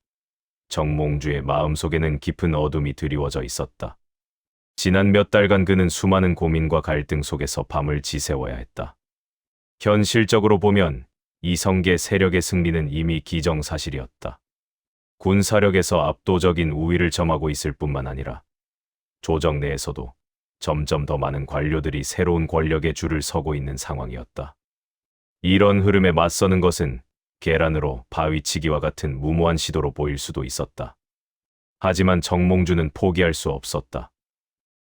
정몽주의 마음속에는 깊은 어둠이 드리워져 있었다. 지난 몇 달간 그는 수많은 고민과 갈등 속에서 밤을 지새워야 했다. 현실적으로 보면 이성계 세력의 승리는 이미 기정사실이었다. 군사력에서 압도적인 우위를 점하고 있을 뿐만 아니라 조정 내에서도 점점 더 많은 관료들이 새로운 권력의 줄을 서고 있는 상황이었다. 이런 흐름에 맞서는 것은 계란으로 바위치기와 같은 무모한 시도로 보일 수도 있었다. 하지만 정몽주는 포기할 수 없었다.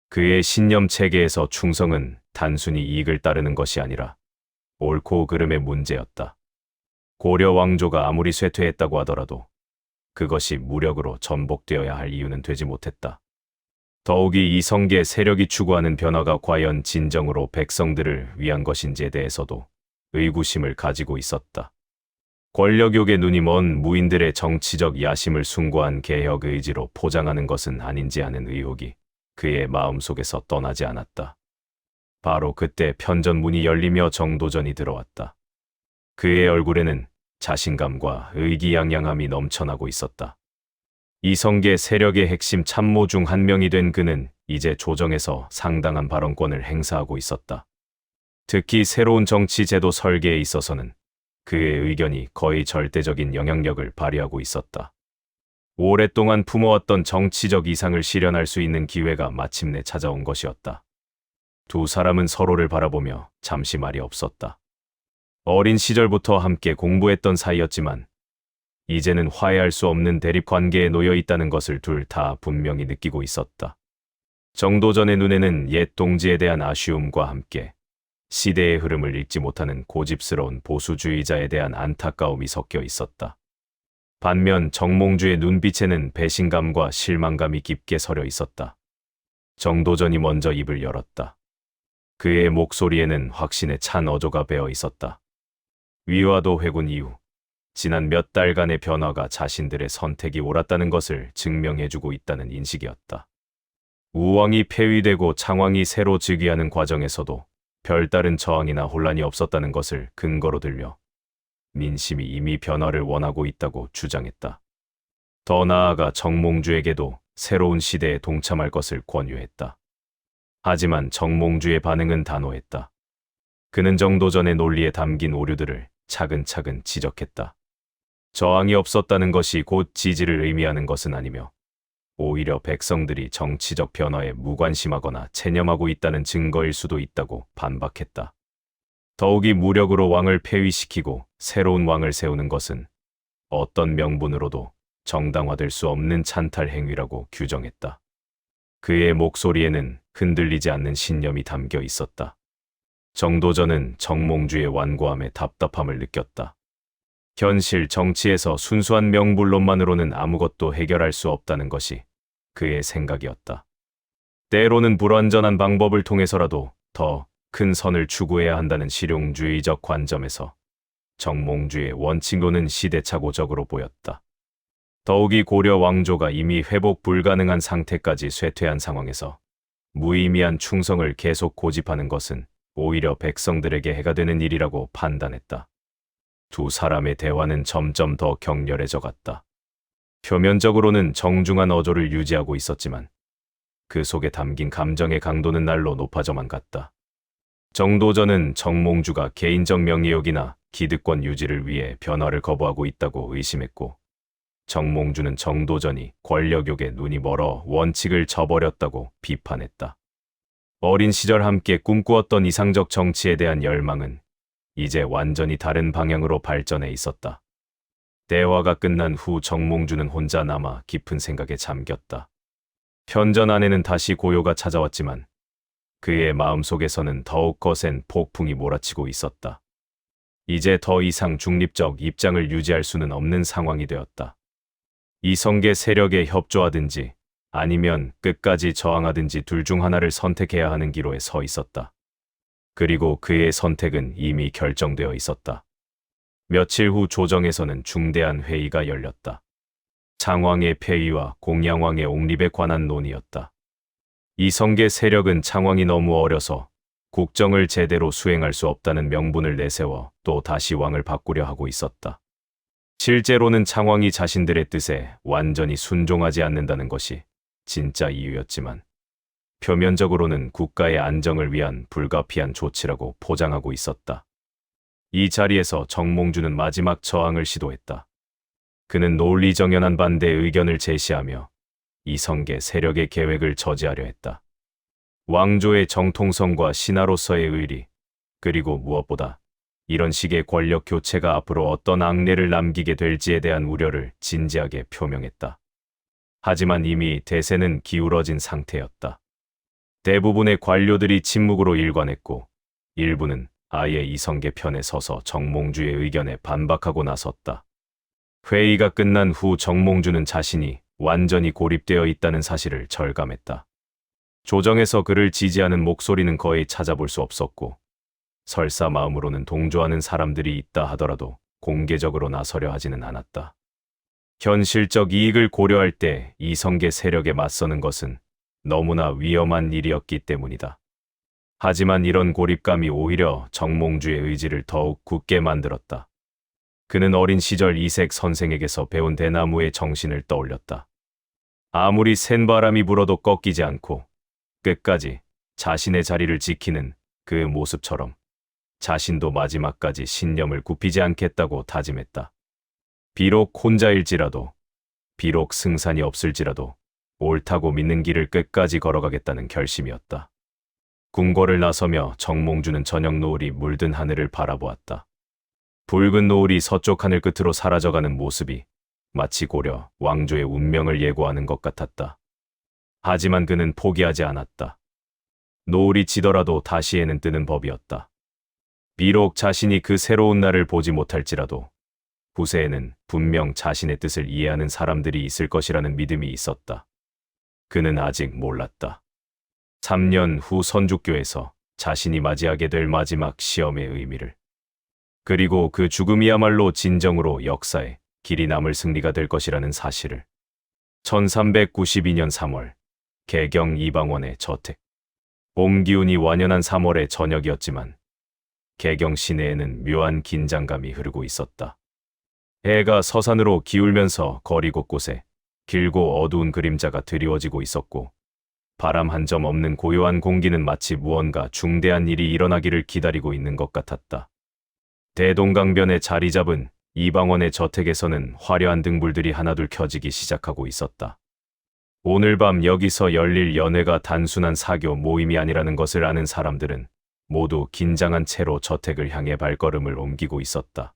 그의 신념 체계에서 충성은 단순히 이익을 따르는 것이 아니라 옳고 그름의 문제였다. 고려 왕조가 아무리 쇠퇴했다고 하더라도 그것이 무력으로 전복되어야 할 이유는 되지 못했다. 더욱이 이성계 세력이 추구하는 변화가 과연 진정으로 백성들을 위한 것인지에 대해서도 의구심을 가지고 있었다. 권력욕에 눈이 먼 무인들의 정치적 야심을 숭고한 개혁 의지로 포장하는 것은 아닌지 하는 의혹이 그의 마음속에서 떠나지 않았다. 바로 그때 편전 문이 열리며 정도전이 들어왔다. 그의 얼굴에는 자신감과 의기양양함이 넘쳐나고 있었다. 이성계 세력의 핵심 참모 중 한 명이 된 그는 이제 조정에서 상당한 발언권을 행사하고 있었다. 특히 새로운 정치 제도 설계에 있어서는 그의 의견이 거의 절대적인 영향력을 발휘하고 있었다. 오랫동안 품어왔던 정치적 이상을 실현할 수 있는 기회가 마침내 찾아온 것이었다. 두 사람은 서로를 바라보며 잠시 말이 없었다. 어린 시절부터 함께 공부했던 사이였지만 이제는 화해할 수 없는 대립 관계에 놓여 있다는 것을 둘 다 분명히 느끼고 있었다. 정도전의 눈에는 옛 동지에 대한 아쉬움과 함께 시대의 흐름을 읽지 못하는 고집스러운 보수주의자에 대한 안타까움이 섞여 있었다. 반면 정몽주의 눈빛에는 배신감과 실망감이 깊게 서려 있었다. 정도전이 먼저 입을 열었다. 그의 목소리에는 확신에 찬 어조가 배어 있었다. 위화도 회군 이후 지난 몇 달간의 변화가 자신들의 선택이 옳았다는 것을 증명해주고 있다는 인식이었다. 우왕이 폐위되고 창왕이 새로 즉위하는 과정에서도 별다른 저항이나 혼란이 없었다는 것을 근거로 들며 민심이 이미 변화를 원하고 있다고 주장했다. 더 나아가 정몽주에게도 새로운 시대에 동참할 것을 권유했다. 하지만 정몽주의 반응은 단호했다. 그는 정도전의 논리에 담긴 오류들을 차근차근 지적했다. 저항이 없었다는 것이 곧 지지를 의미하는 것은 아니며 오히려 백성들이 정치적 변화에 무관심하거나 체념하고 있다는 증거일 수도 있다고 반박했다. 더욱이 무력으로 왕을 폐위시키고 새로운 왕을 세우는 것은 어떤 명분으로도 정당화될 수 없는 찬탈 행위라고 규정했다. 그의 목소리에는 흔들리지 않는 신념이 담겨 있었다. 정도전은 정몽주의 완고함에 답답함을 느꼈다. 현실 정치에서 순수한 명분론만으로는 아무것도 해결할 수 없다는 것이 그의 생각이었다. 때로는 불완전한 방법을 통해서라도 더 큰 선을 추구해야 한다는 실용주의적 관점에서 정몽주의 원칙론은 시대착오적으로 보였다. 더욱이 고려 왕조가 이미 회복 불가능한 상태까지 쇠퇴한 상황에서 무의미한 충성을 계속 고집하는 것은 오히려 백성들에게 해가 되는 일이라고 판단했다. 두 사람의 대화는 점점 더 격렬해져 갔다. 표면적으로는 정중한 어조를 유지하고 있었지만 그 속에 담긴 감정의 강도는 날로 높아져만 갔다. 정도전은 정몽주가 개인적 명예욕이나 기득권 유지를 위해 변화를 거부하고 있다고 의심했고, 정몽주는 정도전이 권력욕에 눈이 멀어 원칙을 저버렸다고 비판했다. 어린 시절 함께 꿈꾸었던 이상적 정치에 대한 열망은 이제 완전히 다른 방향으로 발전해 있었다. 대화가 끝난 후 정몽주는 혼자 남아 깊은 생각에 잠겼다. 편전 안에는 다시 고요가 찾아왔지만 그의 마음속에서는 더욱 거센 폭풍이 몰아치고 있었다. 이제 더 이상 중립적 입장을 유지할 수는 없는 상황이 되었다. 이성계 세력에 협조하든지 아니면 끝까지 저항하든지 둘 중 하나를 선택해야 하는 기로에 서 있었다. 그리고 그의 선택은 이미 결정되어 있었다. 며칠 후 조정에서는 중대한 회의가 열렸다. 창왕의 폐위와 공양왕의 옹립에 관한 논의였다. 이성계 세력은 창왕이 너무 어려서 국정을 제대로 수행할 수 없다는 명분을 내세워 또 다시 왕을 바꾸려 하고 있었다. 실제로는 창왕이 자신들의 뜻에 완전히 순종하지 않는다는 것이 진짜 이유였지만 표면적으로는 국가의 안정을 위한 불가피한 조치라고 포장하고 있었다. 이 자리에서 정몽주는 마지막 저항을 시도했다. 그는 논리정연한 반대 의견을 제시하며 이성계 세력의 계획을 저지하려 했다. 왕조의 정통성과 신하로서의 의리, 그리고 무엇보다 이런 식의 권력 교체가 앞으로 어떤 앙내를 남기게 될지에 대한 우려를 진지하게 표명했다. 하지만 이미 대세는 기울어진 상태였다. 대부분의 관료들이 침묵으로 일관했고 일부는 아예 이성계 편에 서서 정몽주의 의견에 반박하고 나섰다. 회의가 끝난 후 정몽주는 자신이 완전히 고립되어 있다는 사실을 절감했다. 조정에서 그를 지지하는 목소리는 거의 찾아볼 수 없었고 설사 마음으로는 동조하는 사람들이 있다 하더라도 공개적으로 나서려 하지는 않았다. 현실적 이익을 고려할 때 이성계 세력에 맞서는 것은 너무나 위험한 일이었기 때문이다. 하지만 이런 고립감이 오히려 정몽주의 의지를 더욱 굳게 만들었다. 그는 어린 시절 이색 선생에게서 배운 대나무의 정신을 떠올렸다. 아무리 센 바람이 불어도 꺾이지 않고 끝까지 자신의 자리를 지키는 그 모습처럼 자신도 마지막까지 신념을 굽히지 않겠다고 다짐했다. 비록 혼자일지라도, 비록 승산이 없을지라도 옳다고 믿는 길을 끝까지 걸어가겠다는 결심이었다. 궁궐을 나서며 정몽주는 저녁 노을이 물든 하늘을 바라보았다. 붉은 노을이 서쪽 하늘 끝으로 사라져가는 모습이 마치 고려 왕조의 운명을 예고하는 것 같았다. 하지만 그는 포기하지 않았다. 노을이 지더라도 다시 해는 뜨는 법이었다. 비록 자신이 그 새로운 날을 보지 못할지라도 후세에는 분명 자신의 뜻을 이해하는 사람들이 있을 것이라는 믿음이 있었다. 그는 아직 몰랐다. 3년 후 선죽교에서 자신이 맞이하게 될 마지막 시험의 의미를, 그리고 그 죽음이야말로 진정으로 역사에 길이 남을 승리가 될 것이라는 사실을. 1392년 3월, 개경 이방원의 저택. 봄 기운이 완연한 3월의 저녁이었지만 개경 시내에는 묘한 긴장감이 흐르고 있었다. 해가 서산으로 기울면서 거리 곳곳에 길고 어두운 그림자가 드리워지고 있었고, 바람 한 점 없는 고요한 공기는 마치 무언가 중대한 일이 일어나기를 기다리고 있는 것 같았다. 대동강변에 자리 잡은 이방원의 저택에서는 화려한 등불들이 하나둘 켜지기 시작하고 있었다. 오늘 밤 여기서 열릴 연회가 단순한 사교 모임이 아니라는 것을 아는 사람들은 모두 긴장한 채로 저택을 향해 발걸음을 옮기고 있었다.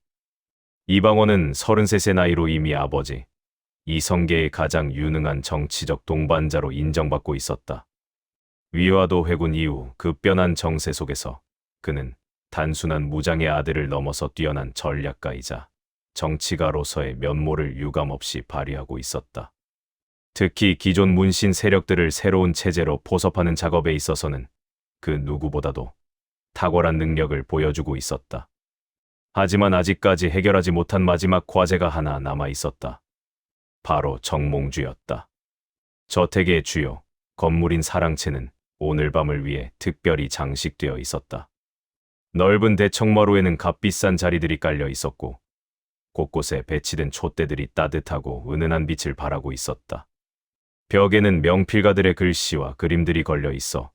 이방원은 33세 나이로 이미 아버지, 이성계의 가장 유능한 정치적 동반자로 인정받고 있었다. 위화도 회군 이후 급변한 정세 속에서 그는 단순한 무장의 아들을 넘어서 뛰어난 전략가이자 정치가로서의 면모를 유감없이 발휘하고 있었다. 특히 기존 문신 세력들을 새로운 체제로 포섭하는 작업에 있어서는 그 누구보다도 탁월한 능력을 보여주고 있었다. 하지만 아직까지 해결하지 못한 마지막 과제가 하나 남아 있었다. 바로 정몽주였다. 저택의 주요 건물인 사랑채는 오늘 밤을 위해 특별히 장식되어 있었다. 넓은 대청마루에는 값비싼 자리들이 깔려 있었고, 곳곳에 배치된 촛대들이 따뜻하고 은은한 빛을 발하고 있었다. 벽에는 명필가들의 글씨와 그림들이 걸려 있어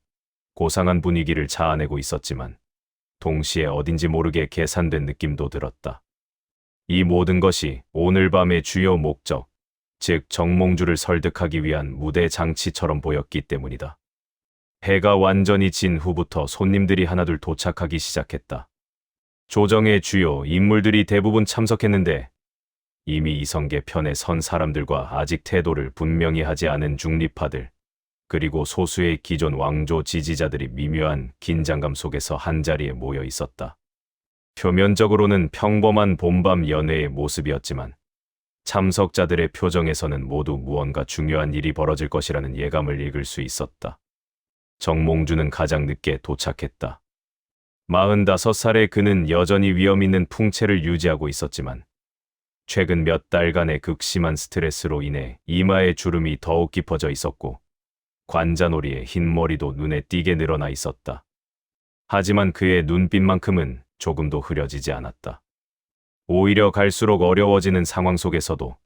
고상한 분위기를 자아내고 있었지만 동시에 어딘지 모르게 계산된 느낌도 들었다. 이 모든 것이 오늘 밤의 주요 목적, 즉 정몽주를 설득하기 위한 무대 장치처럼 보였기 때문이다. 해가 완전히 진 후부터 손님들이 하나둘 도착하기 시작했다. 조정의 주요 인물들이 대부분 참석했는데 이미 이성계 편에 선 사람들과 아직 태도를 분명히 하지 않은 중립파들, 그리고 소수의 기존 왕조 지지자들이 미묘한 긴장감 속에서 한자리에 모여 있었다. 표면적으로는 평범한 봄밤 연회의 모습이었지만 참석자들의 표정에서는 모두 무언가 중요한 일이 벌어질 것이라는 예감을 읽을 수 있었다. 정몽주는 가장 늦게 도착했다. 45살의 그는 여전히 위험 있는 풍채를 유지하고 있었지만 최근 몇 달간의 극심한 스트레스로 인해 이마의 주름이 더욱 깊어져 있었고 관자놀이에 흰 머리도 눈에 띄게 늘어나 있었다. 하지만 그의 눈빛만큼은 조금도 흐려지지 않았다. 오히려 갈수록 어려워지는 상황 속에서도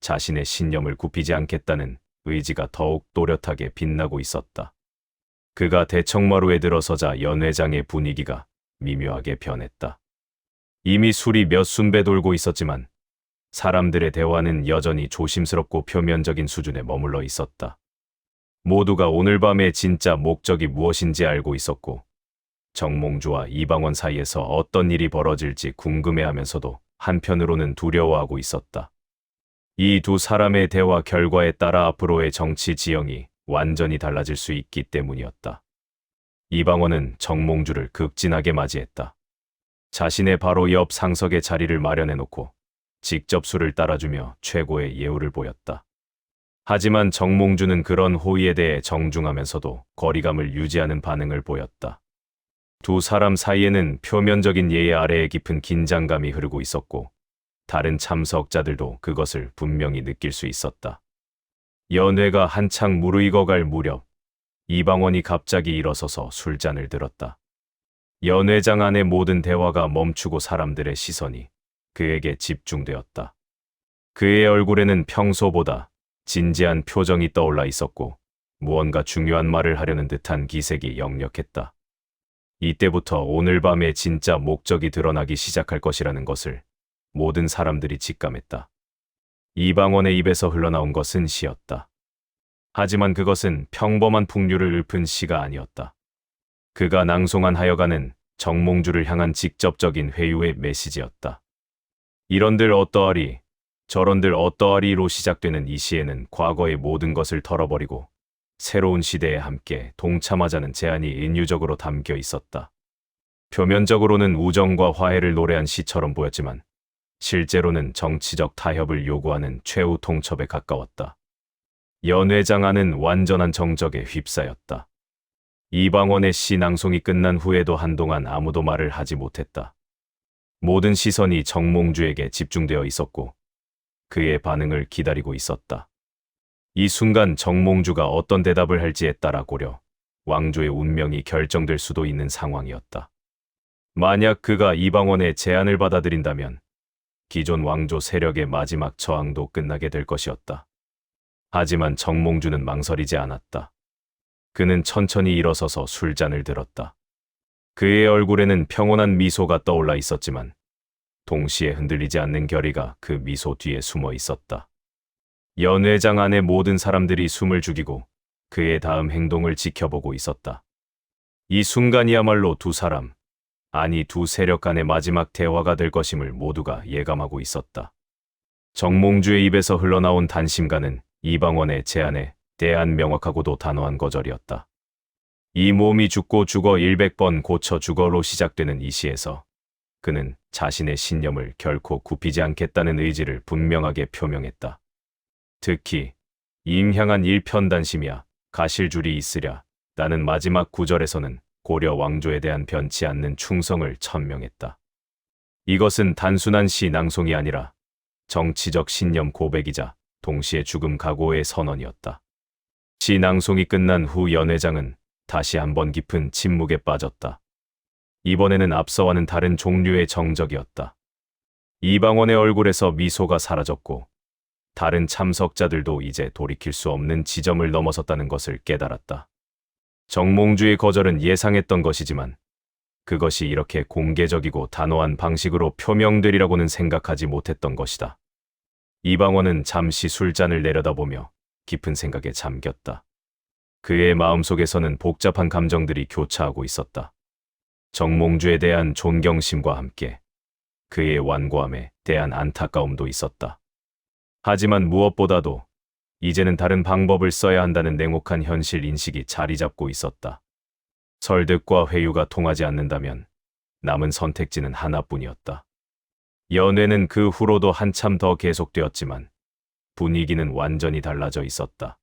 자신의 신념을 굽히지 않겠다는 의지가 더욱 또렷하게 빛나고 있었다. 그가 대청마루에 들어서자 연회장의 분위기가 미묘하게 변했다. 이미 술이 몇 순배 돌고 있었지만 사람들의 대화는 여전히 조심스럽고 표면적인 수준에 머물러 있었다. 모두가 오늘 밤의 진짜 목적이 무엇인지 알고 있었고 정몽주와 이방원 사이에서 어떤 일이 벌어질지 궁금해하면서도 한편으로는 두려워하고 있었다. 이 두 사람의 대화 결과에 따라 앞으로의 정치 지형이 완전히 달라질 수 있기 때문이었다. 이방원은 정몽주를 극진하게 맞이했다. 자신의 바로 옆 상석에 자리를 마련해놓고 직접 술을 따라주며 최고의 예우를 보였다. 하지만 정몽주는 그런 호의에 대해 정중하면서도 거리감을 유지하는 반응을 보였다. 두 사람 사이에는 표면적인 예의 아래에 깊은 긴장감이 흐르고 있었고 다른 참석자들도 그것을 분명히 느낄 수 있었다. 연회가 한창 무르익어갈 무렵 이방원이 갑자기 일어서서 술잔을 들었다. 연회장 안의 모든 대화가 멈추고 사람들의 시선이 그에게 집중되었다. 그의 얼굴에는 평소보다 진지한 표정이 떠올라 있었고 무언가 중요한 말을 하려는 듯한 기색이 역력했다. 이때부터 오늘 밤의 진짜 목적이 드러나기 시작할 것이라는 것을 모든 사람들이 직감했다. 이방원의 입에서 흘러나온 것은 시였다. 하지만 그것은 평범한 풍류를 읊은 시가 아니었다. 그가 낭송한 하여가는 정몽주를 향한 직접적인 회유의 메시지였다. 이런들 어떠하리, 저런들 어떠하리로 시작되는 이 시에는 과거의 모든 것을 털어버리고 새로운 시대에 함께 동참하자는 제안이 인유적으로 담겨 있었다. 표면적으로는 우정과 화해를 노래한 시처럼 보였지만 실제로는 정치적 타협을 요구하는 최후 통첩에 가까웠다. 연회장 안은 완전한 정적에 휩싸였다. 이방원의 시 낭송이 끝난 후에도 한동안 아무도 말을 하지 못했다. 모든 시선이 정몽주에게 집중되어 있었고 그의 반응을 기다리고 있었다. 이 순간 정몽주가 어떤 대답을 할지에 따라 고려, 왕조의 운명이 결정될 수도 있는 상황이었다. 만약 그가 이방원의 제안을 받아들인다면 기존 왕조 세력의 마지막 저항도 끝나게 될 것이었다. 하지만 정몽주는 망설이지 않았다. 그는 천천히 일어서서 술잔을 들었다. 그의 얼굴에는 평온한 미소가 떠올라 있었지만 동시에 흔들리지 않는 결의가 그 미소 뒤에 숨어 있었다. 연회장 안의 모든 사람들이 숨을 죽이고 그의 다음 행동을 지켜보고 있었다. 이 순간이야말로 두 사람, 아니 두 세력 간의 마지막 대화가 될 것임을 모두가 예감하고 있었다. 정몽주의 입에서 흘러나온 단심가는 이방원의 제안에 대한 명확하고도 단호한 거절이었다. 이 몸이 죽고 죽어 100번 고쳐 죽어로 시작되는 이 시에서 그는 자신의 신념을 결코 굽히지 않겠다는 의지를 분명하게 표명했다. 특히 임향한 일편단심이야 가실 줄이 있으랴 라는 마지막 구절에서는 고려 왕조에 대한 변치 않는 충성을 천명했다. 이것은 단순한 시 낭송이 아니라 정치적 신념 고백이자 동시에 죽음 각오의 선언이었다. 시 낭송이 끝난 후 연회장은 다시 한번 깊은 침묵에 빠졌다. 이번에는 앞서와는 다른 종류의 정적이었다. 이방원의 얼굴에서 미소가 사라졌고 다른 참석자들도 이제 돌이킬 수 없는 지점을 넘어섰다는 것을 깨달았다. 정몽주의 거절은 예상했던 것이지만 그것이 이렇게 공개적이고 단호한 방식으로 표명되리라고는 생각하지 못했던 것이다. 이방원은 잠시 술잔을 내려다보며 깊은 생각에 잠겼다. 그의 마음속에서는 복잡한 감정들이 교차하고 있었다. 정몽주에 대한 존경심과 함께 그의 완고함에 대한 안타까움도 있었다. 하지만 무엇보다도 이제는 다른 방법을 써야 한다는 냉혹한 현실 인식이 자리 잡고 있었다. 설득과 회유가 통하지 않는다면 남은 선택지는 하나뿐이었다. 연회는 그 후로도 한참 더 계속되었지만 분위기는 완전히 달라져 있었다.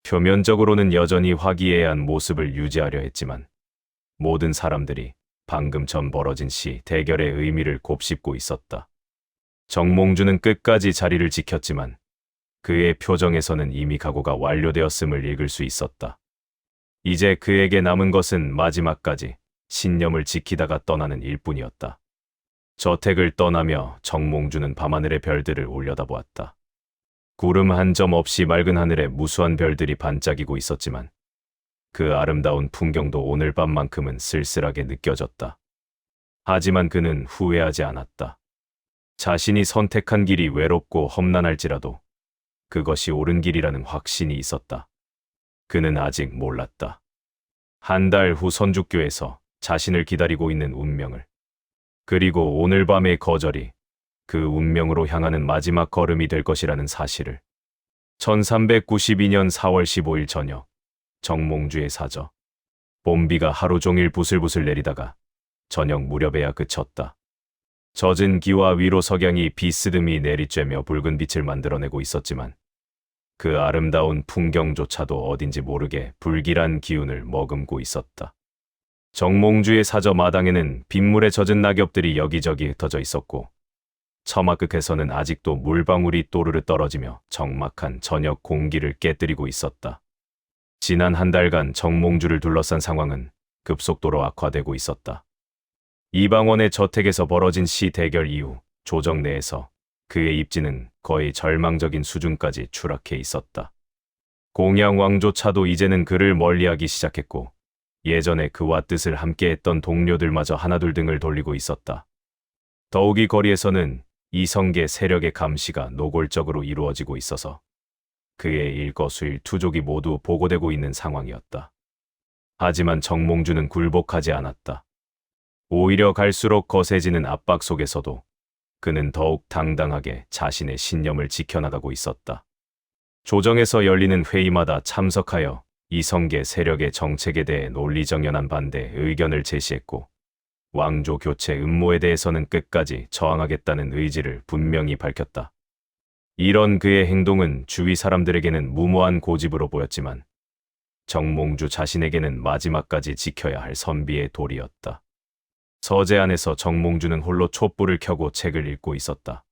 표면적으로는 여전히 화기애애한 모습을 유지하려 했지만 모든 사람들이 방금 전 벌어진 시 대결의 의미를 곱씹고 있었다. 정몽주는 끝까지 자리를 지켰지만 그의 표정에서는 이미 각오가 완료되었음을 읽을 수 있었다. 이제 그에게 남은 것은 마지막까지 신념을 지키다가 떠나는 일뿐이었다. 저택을 떠나며 정몽주는 밤하늘의 별들을 올려다보았다. 구름 한 점 없이 맑은 하늘에 무수한 별들이 반짝이고 있었지만 그 아름다운 풍경도 오늘 밤만큼은 쓸쓸하게 느껴졌다. 하지만 그는 후회하지 않았다. 자신이 선택한 길이 외롭고 험난할지라도 그것이 옳은 길이라는 확신이 있었다. 그는 아직 몰랐다. 한 달 후 선주교에서 자신을 기다리고 있는 운명을, 그리고 오늘 밤의 거절이 그 운명으로 향하는 마지막 걸음이 될 것이라는 사실을. 1392년 4월 15일 저녁, 정몽주의 사저. 봄비가 하루 종일 부슬부슬 내리다가 저녁 무렵에야 그쳤다. 젖은 기와 위로 석양이 비스듬히 내리쬐며 붉은 빛을 만들어내고 있었지만 그 아름다운 풍경조차도 어딘지 모르게 불길한 기운을 머금고 있었다. 정몽주의 사저 마당에는 빗물에 젖은 낙엽들이 여기저기 흩어져 있었고 처마 끝에서는 아직도 물방울이 또르르 떨어지며 적막한 저녁 공기를 깨뜨리고 있었다. 지난 한 달간 정몽주를 둘러싼 상황은 급속도로 악화되고 있었다. 이방원의 저택에서 벌어진 시 대결 이후 조정 내에서 그의 입지는 거의 절망적인 수준까지 추락해 있었다. 공양 왕조차도 이제는 그를 멀리하기 시작했고 예전에 그와 뜻을 함께했던 동료들마저 하나둘 등을 돌리고 있었다. 더욱이 거리에서는 이성계 세력의 감시가 노골적으로 이루어지고 있어서 그의 일거수일투족이 모두 보고되고 있는 상황이었다. 하지만 정몽주는 굴복하지 않았다. 오히려 갈수록 거세지는 압박 속에서도 그는 더욱 당당하게 자신의 신념을 지켜나가고 있었다. 조정에서 열리는 회의마다 참석하여 이성계 세력의 정책에 대해 논리정연한 반대 의견을 제시했고 왕조 교체 음모에 대해서는 끝까지 저항하겠다는 의지를 분명히 밝혔다. 이런 그의 행동은 주위 사람들에게는 무모한 고집으로 보였지만 정몽주 자신에게는 마지막까지 지켜야 할 선비의 도리였다. 서재 안에서 정몽주는 홀로 촛불을 켜고 책을 읽고 있었다.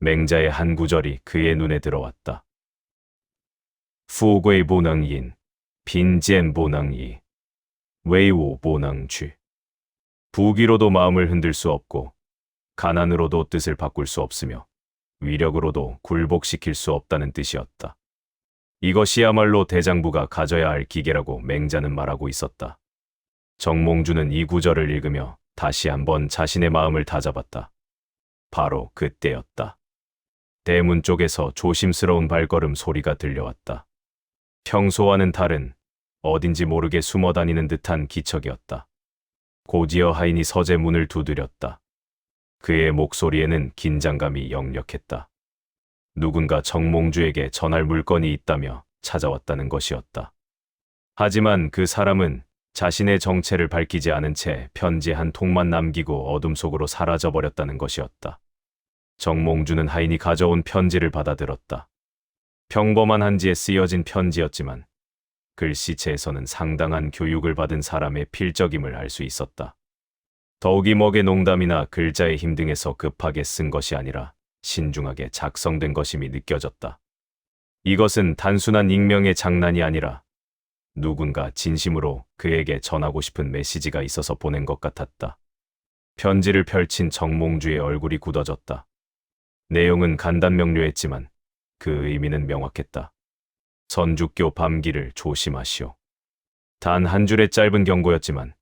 맹자의 한 구절이 그의 눈에 들어왔다.富贵不能淫，贫贱不能移，威武不能屈。 부귀로도 마음을 흔들 수 없고 가난으로도 뜻을 바꿀 수 없으며 위력으로도 굴복시킬 수 없다는 뜻이었다. 이것이야말로 대장부가 가져야 할 기계라고 맹자는 말하고 있었다. 정몽주는 이 구절을 읽으며 다시 한번 자신의 마음을 다잡았다. 바로 그때였다. 대문 쪽에서 조심스러운 발걸음 소리가 들려왔다. 평소와는 다른 어딘지 모르게 숨어 다니는 듯한 기척이었다. 고지어 하인이 서재 문을 두드렸다. 그의 목소리에는 긴장감이 역력했다. 누군가 정몽주에게 전할 물건이 있다며 찾아왔다는 것이었다. 하지만 그 사람은 자신의 정체를 밝히지 않은 채 편지 한 통만 남기고 어둠 속으로 사라져버렸다는 것이었다. 정몽주는 하인이 가져온 편지를 받아들었다. 평범한 한지에 쓰여진 편지였지만 글씨체에서는 상당한 교육을 받은 사람의 필적임을 알 수 있었다. 더욱이 먹의 농담이나 글자의 힘 등에서 급하게 쓴 것이 아니라 신중하게 작성된 것임이 느껴졌다. 이것은 단순한 익명의 장난이 아니라 누군가 진심으로 그에게 전하고 싶은 메시지가 있어서 보낸 것 같았다. 편지를 펼친 정몽주의 얼굴이 굳어졌다. 내용은 간단명료했지만 그 의미는 명확했다. 선주교 밤길을 조심하시오. 단 한 줄의 짧은 경고였지만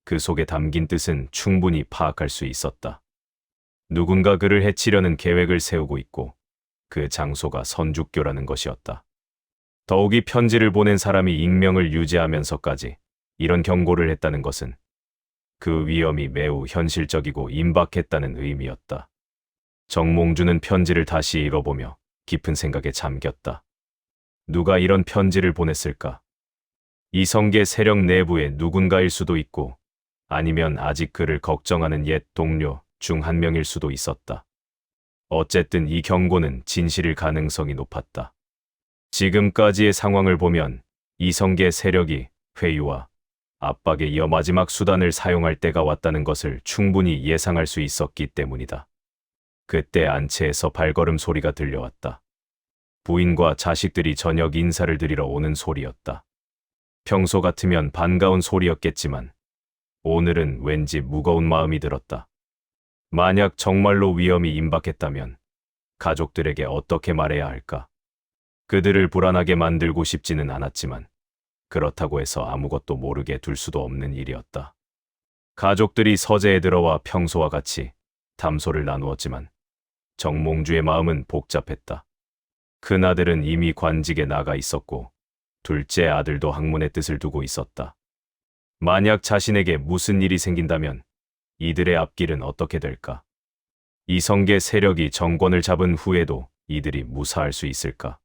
그 속에 담긴 뜻은 충분히 파악할 수 있었다. 누군가 그를 해치려는 계획을 세우고 있고 그 장소가 선주교라는 것이었다. 더욱이 편지를 보낸 사람이 익명을 유지하면서까지 이런 경고를 했다는 것은 그 위험이 매우 현실적이고 임박했다는 의미였다. 정몽주는 편지를 다시 읽어보며 깊은 생각에 잠겼다. 누가 이런 편지를 보냈을까? 이성계 세력 내부의 누군가일 수도 있고 아니면 아직 그를 걱정하는 옛 동료 중 한 명일 수도 있었다. 어쨌든 이 경고는 진실일 가능성이 높았다. 지금까지의 상황을 보면 이성계 세력이 회유와 압박에 이어 마지막 수단을 사용할 때가 왔다는 것을 충분히 예상할 수 있었기 때문이다. 그때 안채에서 발걸음 소리가 들려왔다. 부인과 자식들이 저녁 인사를 드리러 오는 소리였다. 평소 같으면 반가운 소리였겠지만 오늘은 왠지 무거운 마음이 들었다. 만약 정말로 위험이 임박했다면 가족들에게 어떻게 말해야 할까? 그들을 불안하게 만들고 싶지는 않았지만 그렇다고 해서 아무것도 모르게 둘 수도 없는 일이었다. 가족들이 서재에 들어와 평소와 같이 담소를 나누었지만 정몽주의 마음은 복잡했다. 큰아들은 이미 관직에 나가 있었고 둘째 아들도 학문의 뜻을 두고 있었다. 만약 자신에게 무슨 일이 생긴다면 이들의 앞길은 어떻게 될까? 이성계 세력이 정권을 잡은 후에도 이들이 무사할 수 있을까?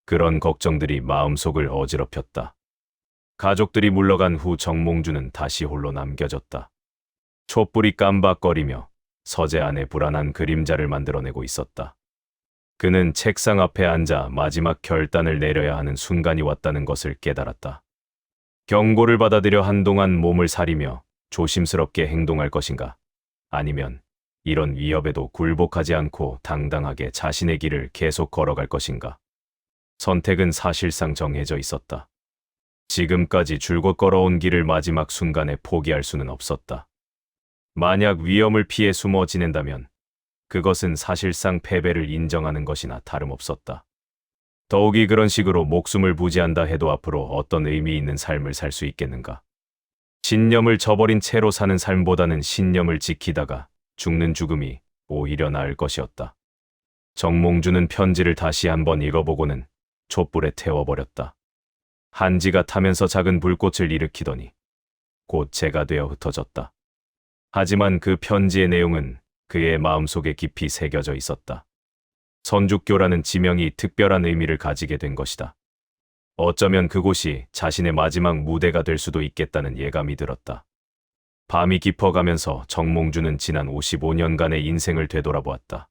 그런 걱정들이 마음속을 어지럽혔다. 가족들이 물러간 후 정몽주는 다시 홀로 남겨졌다. 촛불이 깜박거리며 서재 안에 불안한 그림자를 만들어내고 있었다. 그는 책상 앞에 앉아 마지막 결단을 내려야 하는 순간이 왔다는 것을 깨달았다. 경고를 받아들여 한동안 몸을 사리며 조심스럽게 행동할 것인가? 아니면 이런 위협에도 굴복하지 않고 당당하게 자신의 길을 계속 걸어갈 것인가? 선택은 사실상 정해져 있었다. 지금까지 줄곧 걸어온 길을 마지막 순간에 포기할 수는 없었다. 만약 위험을 피해 숨어 지낸다면 그것은 사실상 패배를 인정하는 것이나 다름없었다. 더욱이 그런 식으로 목숨을 부지한다 해도 앞으로 어떤 의미 있는 삶을 살 수 있겠는가? 신념을 저버린 채로 사는 삶보다는 신념을 지키다가 죽는 죽음이 오히려 나을 것이었다. 정몽주는 편지를 다시 한번 읽어보고는 촛불에 태워버렸다. 한지가 타면서 작은 불꽃을 일으키더니 곧 재가 되어 흩어졌다. 하지만 그 편지의 내용은 그의 마음속에 깊이 새겨져 있었다. 선죽교라는 지명이 특별한 의미를 가지게 된 것이다. 어쩌면 그곳이 자신의 마지막 무대가 될 수도 있겠다는 예감이 들었다. 밤이 깊어가면서 정몽주는 지난 55년간의 인생을 되돌아보았다.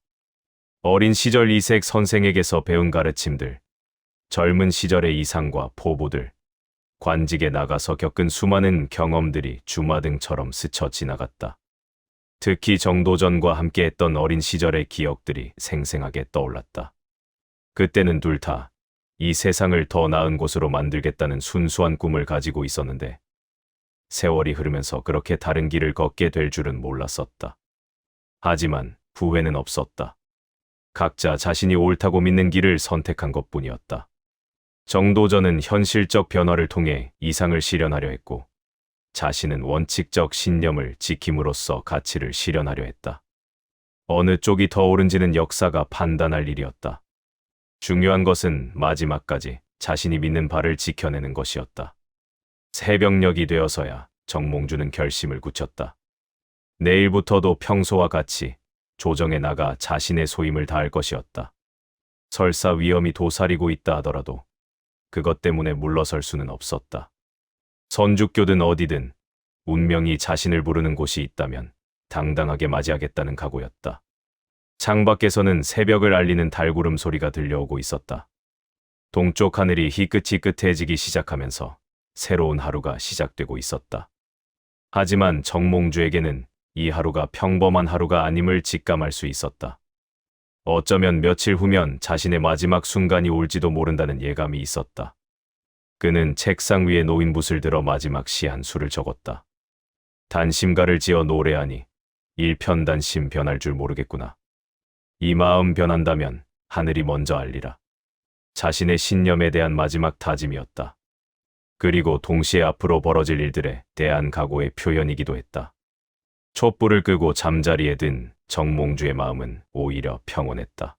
어린 시절 이색 선생에게서 배운 가르침들, 젊은 시절의 이상과 포부들, 관직에 나가서 겪은 수많은 경험들이 주마등처럼 스쳐 지나갔다. 특히 정도전과 함께했던 어린 시절의 기억들이 생생하게 떠올랐다. 그때는 둘 다 이 세상을 더 나은 곳으로 만들겠다는 순수한 꿈을 가지고 있었는데 세월이 흐르면서 그렇게 다른 길을 걷게 될 줄은 몰랐었다. 하지만 후회는 없었다. 각자 자신이 옳다고 믿는 길을 선택한 것뿐이었다. 정도전은 현실적 변화를 통해 이상을 실현하려 했고 자신은 원칙적 신념을 지킴으로써 가치를 실현하려 했다. 어느 쪽이 더 옳은지는 역사가 판단할 일이었다. 중요한 것은 마지막까지 자신이 믿는 바를 지켜내는 것이었다. 새벽녘이 되어서야 정몽주는 결심을 굳혔다. 내일부터도 평소와 같이 조정에 나가 자신의 소임을 다할 것이었다. 설사 위험이 도사리고 있다 하더라도 그것 때문에 물러설 수는 없었다. 선죽교든 어디든 운명이 자신을 부르는 곳이 있다면 당당하게 맞이하겠다는 각오였다. 창밖에서는 새벽을 알리는 달구름 소리가 들려오고 있었다. 동쪽 하늘이 희끗희끗해지기 시작하면서 새로운 하루가 시작되고 있었다. 하지만 정몽주에게는 이 하루가 평범한 하루가 아님을 직감할 수 있었다. 어쩌면 며칠 후면 자신의 마지막 순간이 올지도 모른다는 예감이 있었다. 그는 책상 위에 놓인 붓을 들어 마지막 시 한 수를 적었다. 단심가를 지어 노래하니 일편단심 변할 줄 모르겠구나. 이 마음 변한다면 하늘이 먼저 알리라. 자신의 신념에 대한 마지막 다짐이었다. 그리고 동시에 앞으로 벌어질 일들에 대한 각오의 표현이기도 했다. 촛불을 끄고 잠자리에 든 정몽주의 마음은 오히려 평온했다.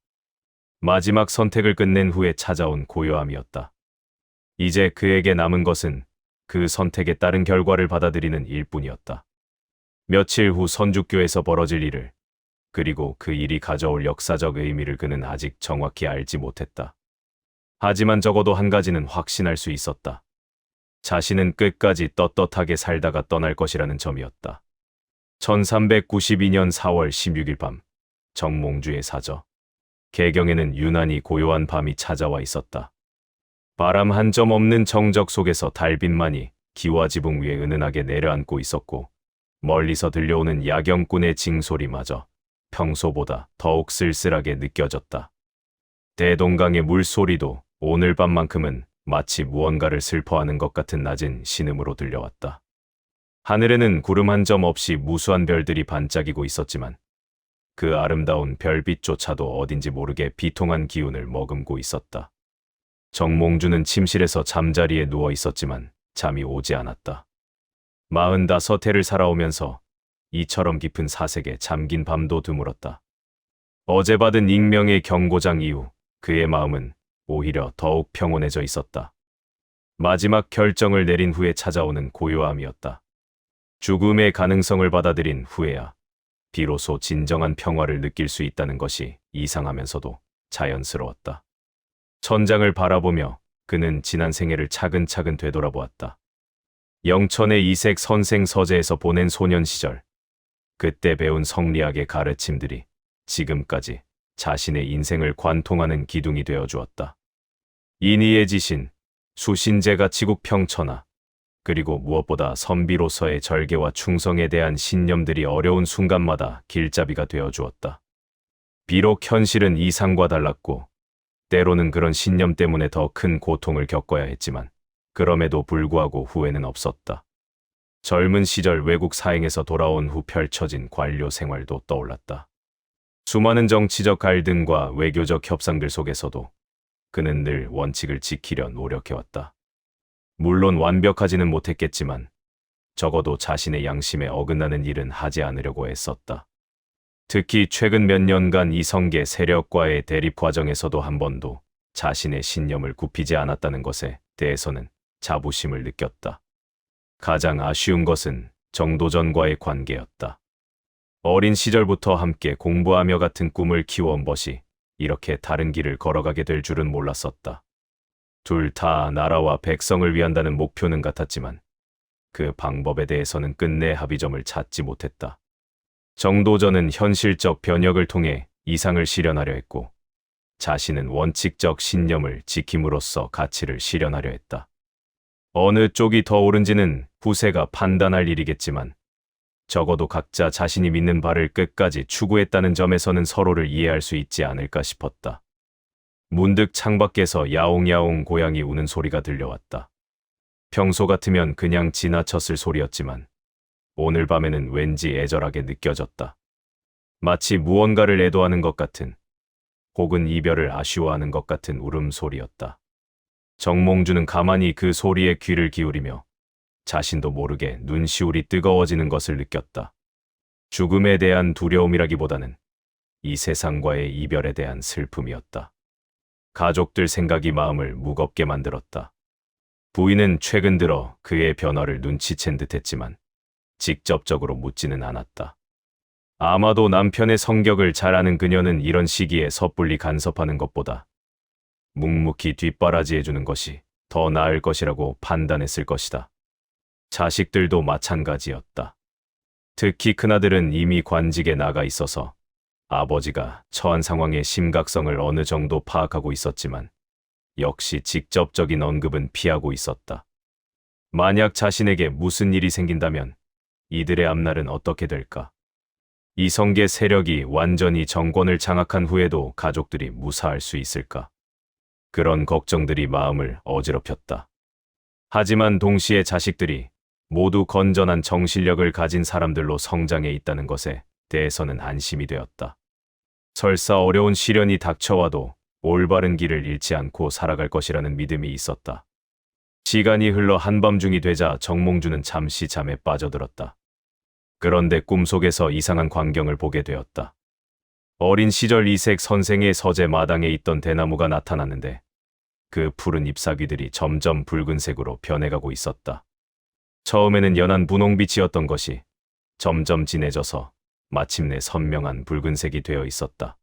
마지막 선택을 끝낸 후에 찾아온 고요함이었다. 이제 그에게 남은 것은 그 선택에 따른 결과를 받아들이는 일뿐이었다. 며칠 후 선죽교에서 벌어질 일을, 그리고 그 일이 가져올 역사적 의미를 그는 아직 정확히 알지 못했다. 하지만 적어도 한 가지는 확신할 수 있었다. 자신은 끝까지 떳떳하게 살다가 떠날 것이라는 점이었다. 1392년 4월 16일 밤, 정몽주의 사저. 개경에는 유난히 고요한 밤이 찾아와 있었다. 바람 한 점 없는 정적 속에서 달빛만이 기와 지붕 위에 은은하게 내려앉고 있었고 멀리서 들려오는 야경꾼의 징소리마저 평소보다 더욱 쓸쓸하게 느껴졌다. 대동강의 물소리도 오늘 밤만큼은 마치 무언가를 슬퍼하는 것 같은 낮은 신음으로 들려왔다. 하늘에는 구름 한 점 없이 무수한 별들이 반짝이고 있었지만 그 아름다운 별빛조차도 어딘지 모르게 비통한 기운을 머금고 있었다. 정몽주는 침실에서 잠자리에 누워 있었지만 잠이 오지 않았다. 45해를 살아오면서 이처럼 깊은 사색에 잠긴 밤도 드물었다. 어제 받은 익명의 경고장 이후 그의 마음은 오히려 더욱 평온해져 있었다. 마지막 결정을 내린 후에 찾아오는 고요함이었다. 죽음의 가능성을 받아들인 후에야 비로소 진정한 평화를 느낄 수 있다는 것이 이상하면서도 자연스러웠다. 천장을 바라보며 그는 지난 생애를 차근차근 되돌아보았다. 영천의 이색 선생 서재에서 보낸 소년 시절, 그때 배운 성리학의 가르침들이 지금까지 자신의 인생을 관통하는 기둥이 되어 주었다. 인의의 지신, 수신제가 지국평천하, 그리고 무엇보다 선비로서의 절개와 충성에 대한 신념들이 어려운 순간마다 길잡이가 되어 주었다. 비록 현실은 이상과 달랐고 때로는 그런 신념 때문에 더 큰 고통을 겪어야 했지만 그럼에도 불구하고 후회는 없었다. 젊은 시절 외국 사행에서 돌아온 후 펼쳐진 관료 생활도 떠올랐다. 수많은 정치적 갈등과 외교적 협상들 속에서도 그는 늘 원칙을 지키려 노력해왔다. 물론 완벽하지는 못했겠지만 적어도 자신의 양심에 어긋나는 일은 하지 않으려고 애썼다. 특히 최근 몇 년간 이성계 세력과의 대립 과정에서도 한 번도 자신의 신념을 굽히지 않았다는 것에 대해서는 자부심을 느꼈다. 가장 아쉬운 것은 정도전과의 관계였다. 어린 시절부터 함께 공부하며 같은 꿈을 키워온 것이 이렇게 다른 길을 걸어가게 될 줄은 몰랐었다. 둘 다 나라와 백성을 위한다는 목표는 같았지만 그 방법에 대해서는 끝내 합의점을 찾지 못했다. 정도전은 현실적 변혁을 통해 이상을 실현하려 했고 자신은 원칙적 신념을 지킴으로써 가치를 실현하려 했다. 어느 쪽이 더 옳은지는 후세가 판단할 일이겠지만 적어도 각자 자신이 믿는 바를 끝까지 추구했다는 점에서는 서로를 이해할 수 있지 않을까 싶었다. 문득 창밖에서 야옹야옹 고양이 우는 소리가 들려왔다. 평소 같으면 그냥 지나쳤을 소리였지만 오늘 밤에는 왠지 애절하게 느껴졌다. 마치 무언가를 애도하는 것 같은 혹은 이별을 아쉬워하는 것 같은 울음소리였다. 정몽주는 가만히 그 소리에 귀를 기울이며 자신도 모르게 눈시울이 뜨거워지는 것을 느꼈다. 죽음에 대한 두려움이라기보다는 이 세상과의 이별에 대한 슬픔이었다. 가족들 생각이 마음을 무겁게 만들었다. 부인은 최근 들어 그의 변화를 눈치챈 듯했지만 직접적으로 묻지는 않았다. 아마도 남편의 성격을 잘 아는 그녀는 이런 시기에 섣불리 간섭하는 것보다 묵묵히 뒷바라지해주는 것이 더 나을 것이라고 판단했을 것이다. 자식들도 마찬가지였다. 특히 큰아들은 이미 관직에 나가 있어서 아버지가 처한 상황의 심각성을 어느 정도 파악하고 있었지만 역시 직접적인 언급은 피하고 있었다. 만약 자신에게 무슨 일이 생긴다면 이들의 앞날은 어떻게 될까? 이성계 세력이 완전히 정권을 장악한 후에도 가족들이 무사할 수 있을까? 그런 걱정들이 마음을 어지럽혔다. 하지만 동시에 자식들이 모두 건전한 정신력을 가진 사람들로 성장해 있다는 것에 대해서는 안심이 되었다. 설사 어려운 시련이 닥쳐와도 올바른 길을 잃지 않고 살아갈 것이라는 믿음이 있었다. 시간이 흘러 한밤중이 되자 정몽주는 잠시 잠에 빠져들었다. 그런데 꿈속에서 이상한 광경을 보게 되었다. 어린 시절 이색 선생의 서재 마당에 있던 대나무가 나타났는데 그 푸른 잎사귀들이 점점 붉은색으로 변해가고 있었다. 처음에는 연한 분홍빛이었던 것이 점점 진해져서 마침내 선명한 붉은색이 되어 있었다.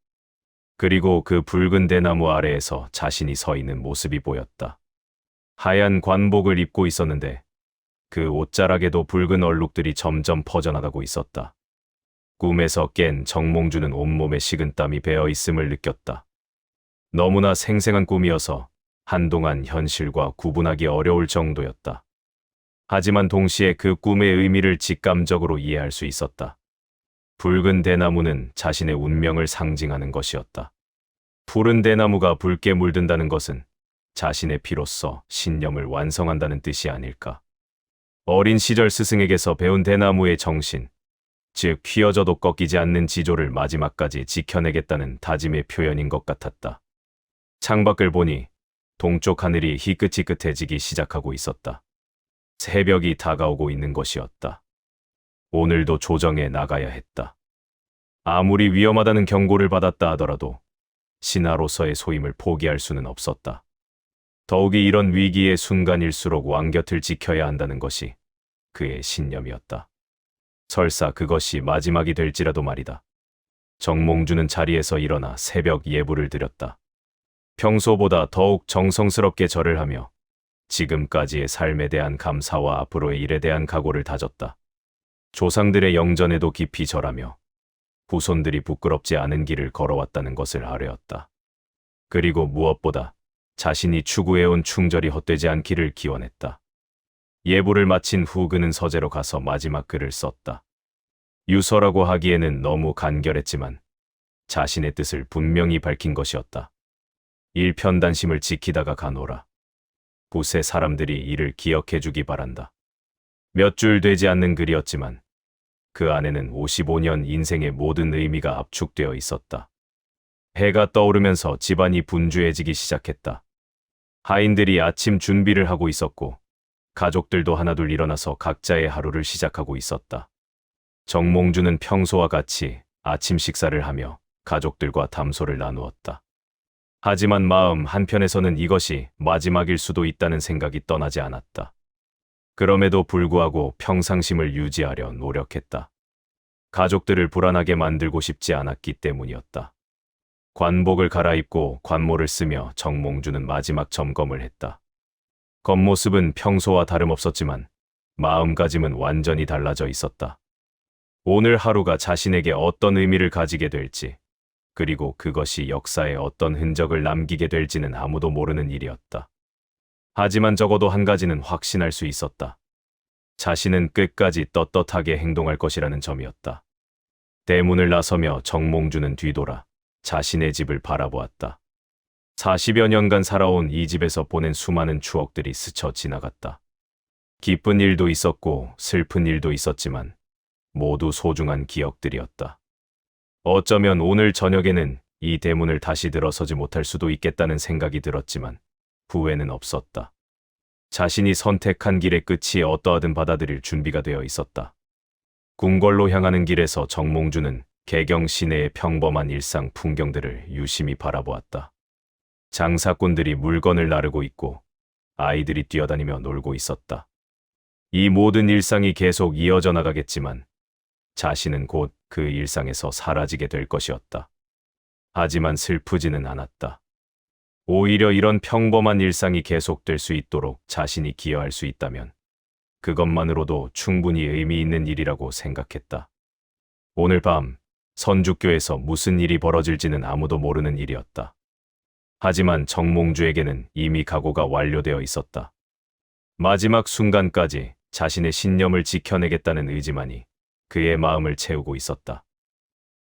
그리고 그 붉은 대나무 아래에서 자신이 서 있는 모습이 보였다. 하얀 관복을 입고 있었는데 그 옷자락에도 붉은 얼룩들이 점점 퍼져나가고 있었다. 꿈에서 깬 정몽주는 온몸에 식은땀이 배어 있음을 느꼈다. 너무나 생생한 꿈이어서 한동안 현실과 구분하기 어려울 정도였다. 하지만 동시에 그 꿈의 의미를 직감적으로 이해할 수 있었다. 붉은 대나무는 자신의 운명을 상징하는 것이었다. 푸른 대나무가 붉게 물든다는 것은 자신의 피로써 신념을 완성한다는 뜻이 아닐까. 어린 시절 스승에게서 배운 대나무의 정신, 즉 휘어져도 꺾이지 않는 지조를 마지막까지 지켜내겠다는 다짐의 표현인 것 같았다. 창밖을 보니 동쪽 하늘이 희끗희끗해지기 시작하고 있었다. 새벽이 다가오고 있는 것이었다. 오늘도 조정에 나가야 했다. 아무리 위험하다는 경고를 받았다 하더라도 신하로서의 소임을 포기할 수는 없었다. 더욱이 이런 위기의 순간일수록 왕 곁을 지켜야 한다는 것이 그의 신념이었다. 설사 그것이 마지막이 될지라도 말이다. 정몽주는 자리에서 일어나 새벽 예불을 드렸다. 평소보다 더욱 정성스럽게 절을 하며 지금까지의 삶에 대한 감사와 앞으로의 일에 대한 각오를 다졌다. 조상들의 영전에도 깊이 절하며 후손들이 부끄럽지 않은 길을 걸어왔다는 것을 아뢰었다. 그리고 무엇보다 자신이 추구해온 충절이 헛되지 않기를 기원했다. 예불을 마친 후 그는 서재로 가서 마지막 글을 썼다. 유서라고 하기에는 너무 간결했지만 자신의 뜻을 분명히 밝힌 것이었다. 일편단심을 지키다가 가노라. 후세 사람들이 이를 기억해 주기 바란다. 몇 줄 되지 않는 글이었지만 그 안에는 55년 인생의 모든 의미가 압축되어 있었다. 해가 떠오르면서 집안이 분주해지기 시작했다. 하인들이 아침 준비를 하고 있었고 가족들도 하나둘 일어나서 각자의 하루를 시작하고 있었다. 정몽주는 평소와 같이 아침 식사를 하며 가족들과 담소를 나누었다. 하지만 마음 한편에서는 이것이 마지막일 수도 있다는 생각이 떠나지 않았다. 그럼에도 불구하고 평상심을 유지하려 노력했다. 가족들을 불안하게 만들고 싶지 않았기 때문이었다. 관복을 갈아입고 관모를 쓰며 정몽주는 마지막 점검을 했다. 겉모습은 평소와 다름없었지만 마음가짐은 완전히 달라져 있었다. 오늘 하루가 자신에게 어떤 의미를 가지게 될지, 그리고 그것이 역사에 어떤 흔적을 남기게 될지는 아무도 모르는 일이었다. 하지만 적어도 한 가지는 확신할 수 있었다. 자신은 끝까지 떳떳하게 행동할 것이라는 점이었다. 대문을 나서며 정몽주는 뒤돌아 자신의 집을 바라보았다. 40여 년간 살아온 이 집에서 보낸 수많은 추억들이 스쳐 지나갔다. 기쁜 일도 있었고 슬픈 일도 있었지만 모두 소중한 기억들이었다. 어쩌면 오늘 저녁에는 이 대문을 다시 들어서지 못할 수도 있겠다는 생각이 들었지만 후회는 없었다. 자신이 선택한 길의 끝이 어떠하든 받아들일 준비가 되어 있었다. 궁궐로 향하는 길에서 정몽주는 개경 시내의 평범한 일상 풍경들을 유심히 바라보았다. 장사꾼들이 물건을 나르고 있고 아이들이 뛰어다니며 놀고 있었다. 이 모든 일상이 계속 이어져 나가겠지만 자신은 곧 그 일상에서 사라지게 될 것이었다. 하지만 슬프지는 않았다. 오히려 이런 평범한 일상이 계속될 수 있도록 자신이 기여할 수 있다면 그것만으로도 충분히 의미 있는 일이라고 생각했다. 오늘 밤 선죽교에서 무슨 일이 벌어질지는 아무도 모르는 일이었다. 하지만 정몽주에게는 이미 각오가 완료되어 있었다. 마지막 순간까지 자신의 신념을 지켜내겠다는 의지만이 그의 마음을 채우고 있었다.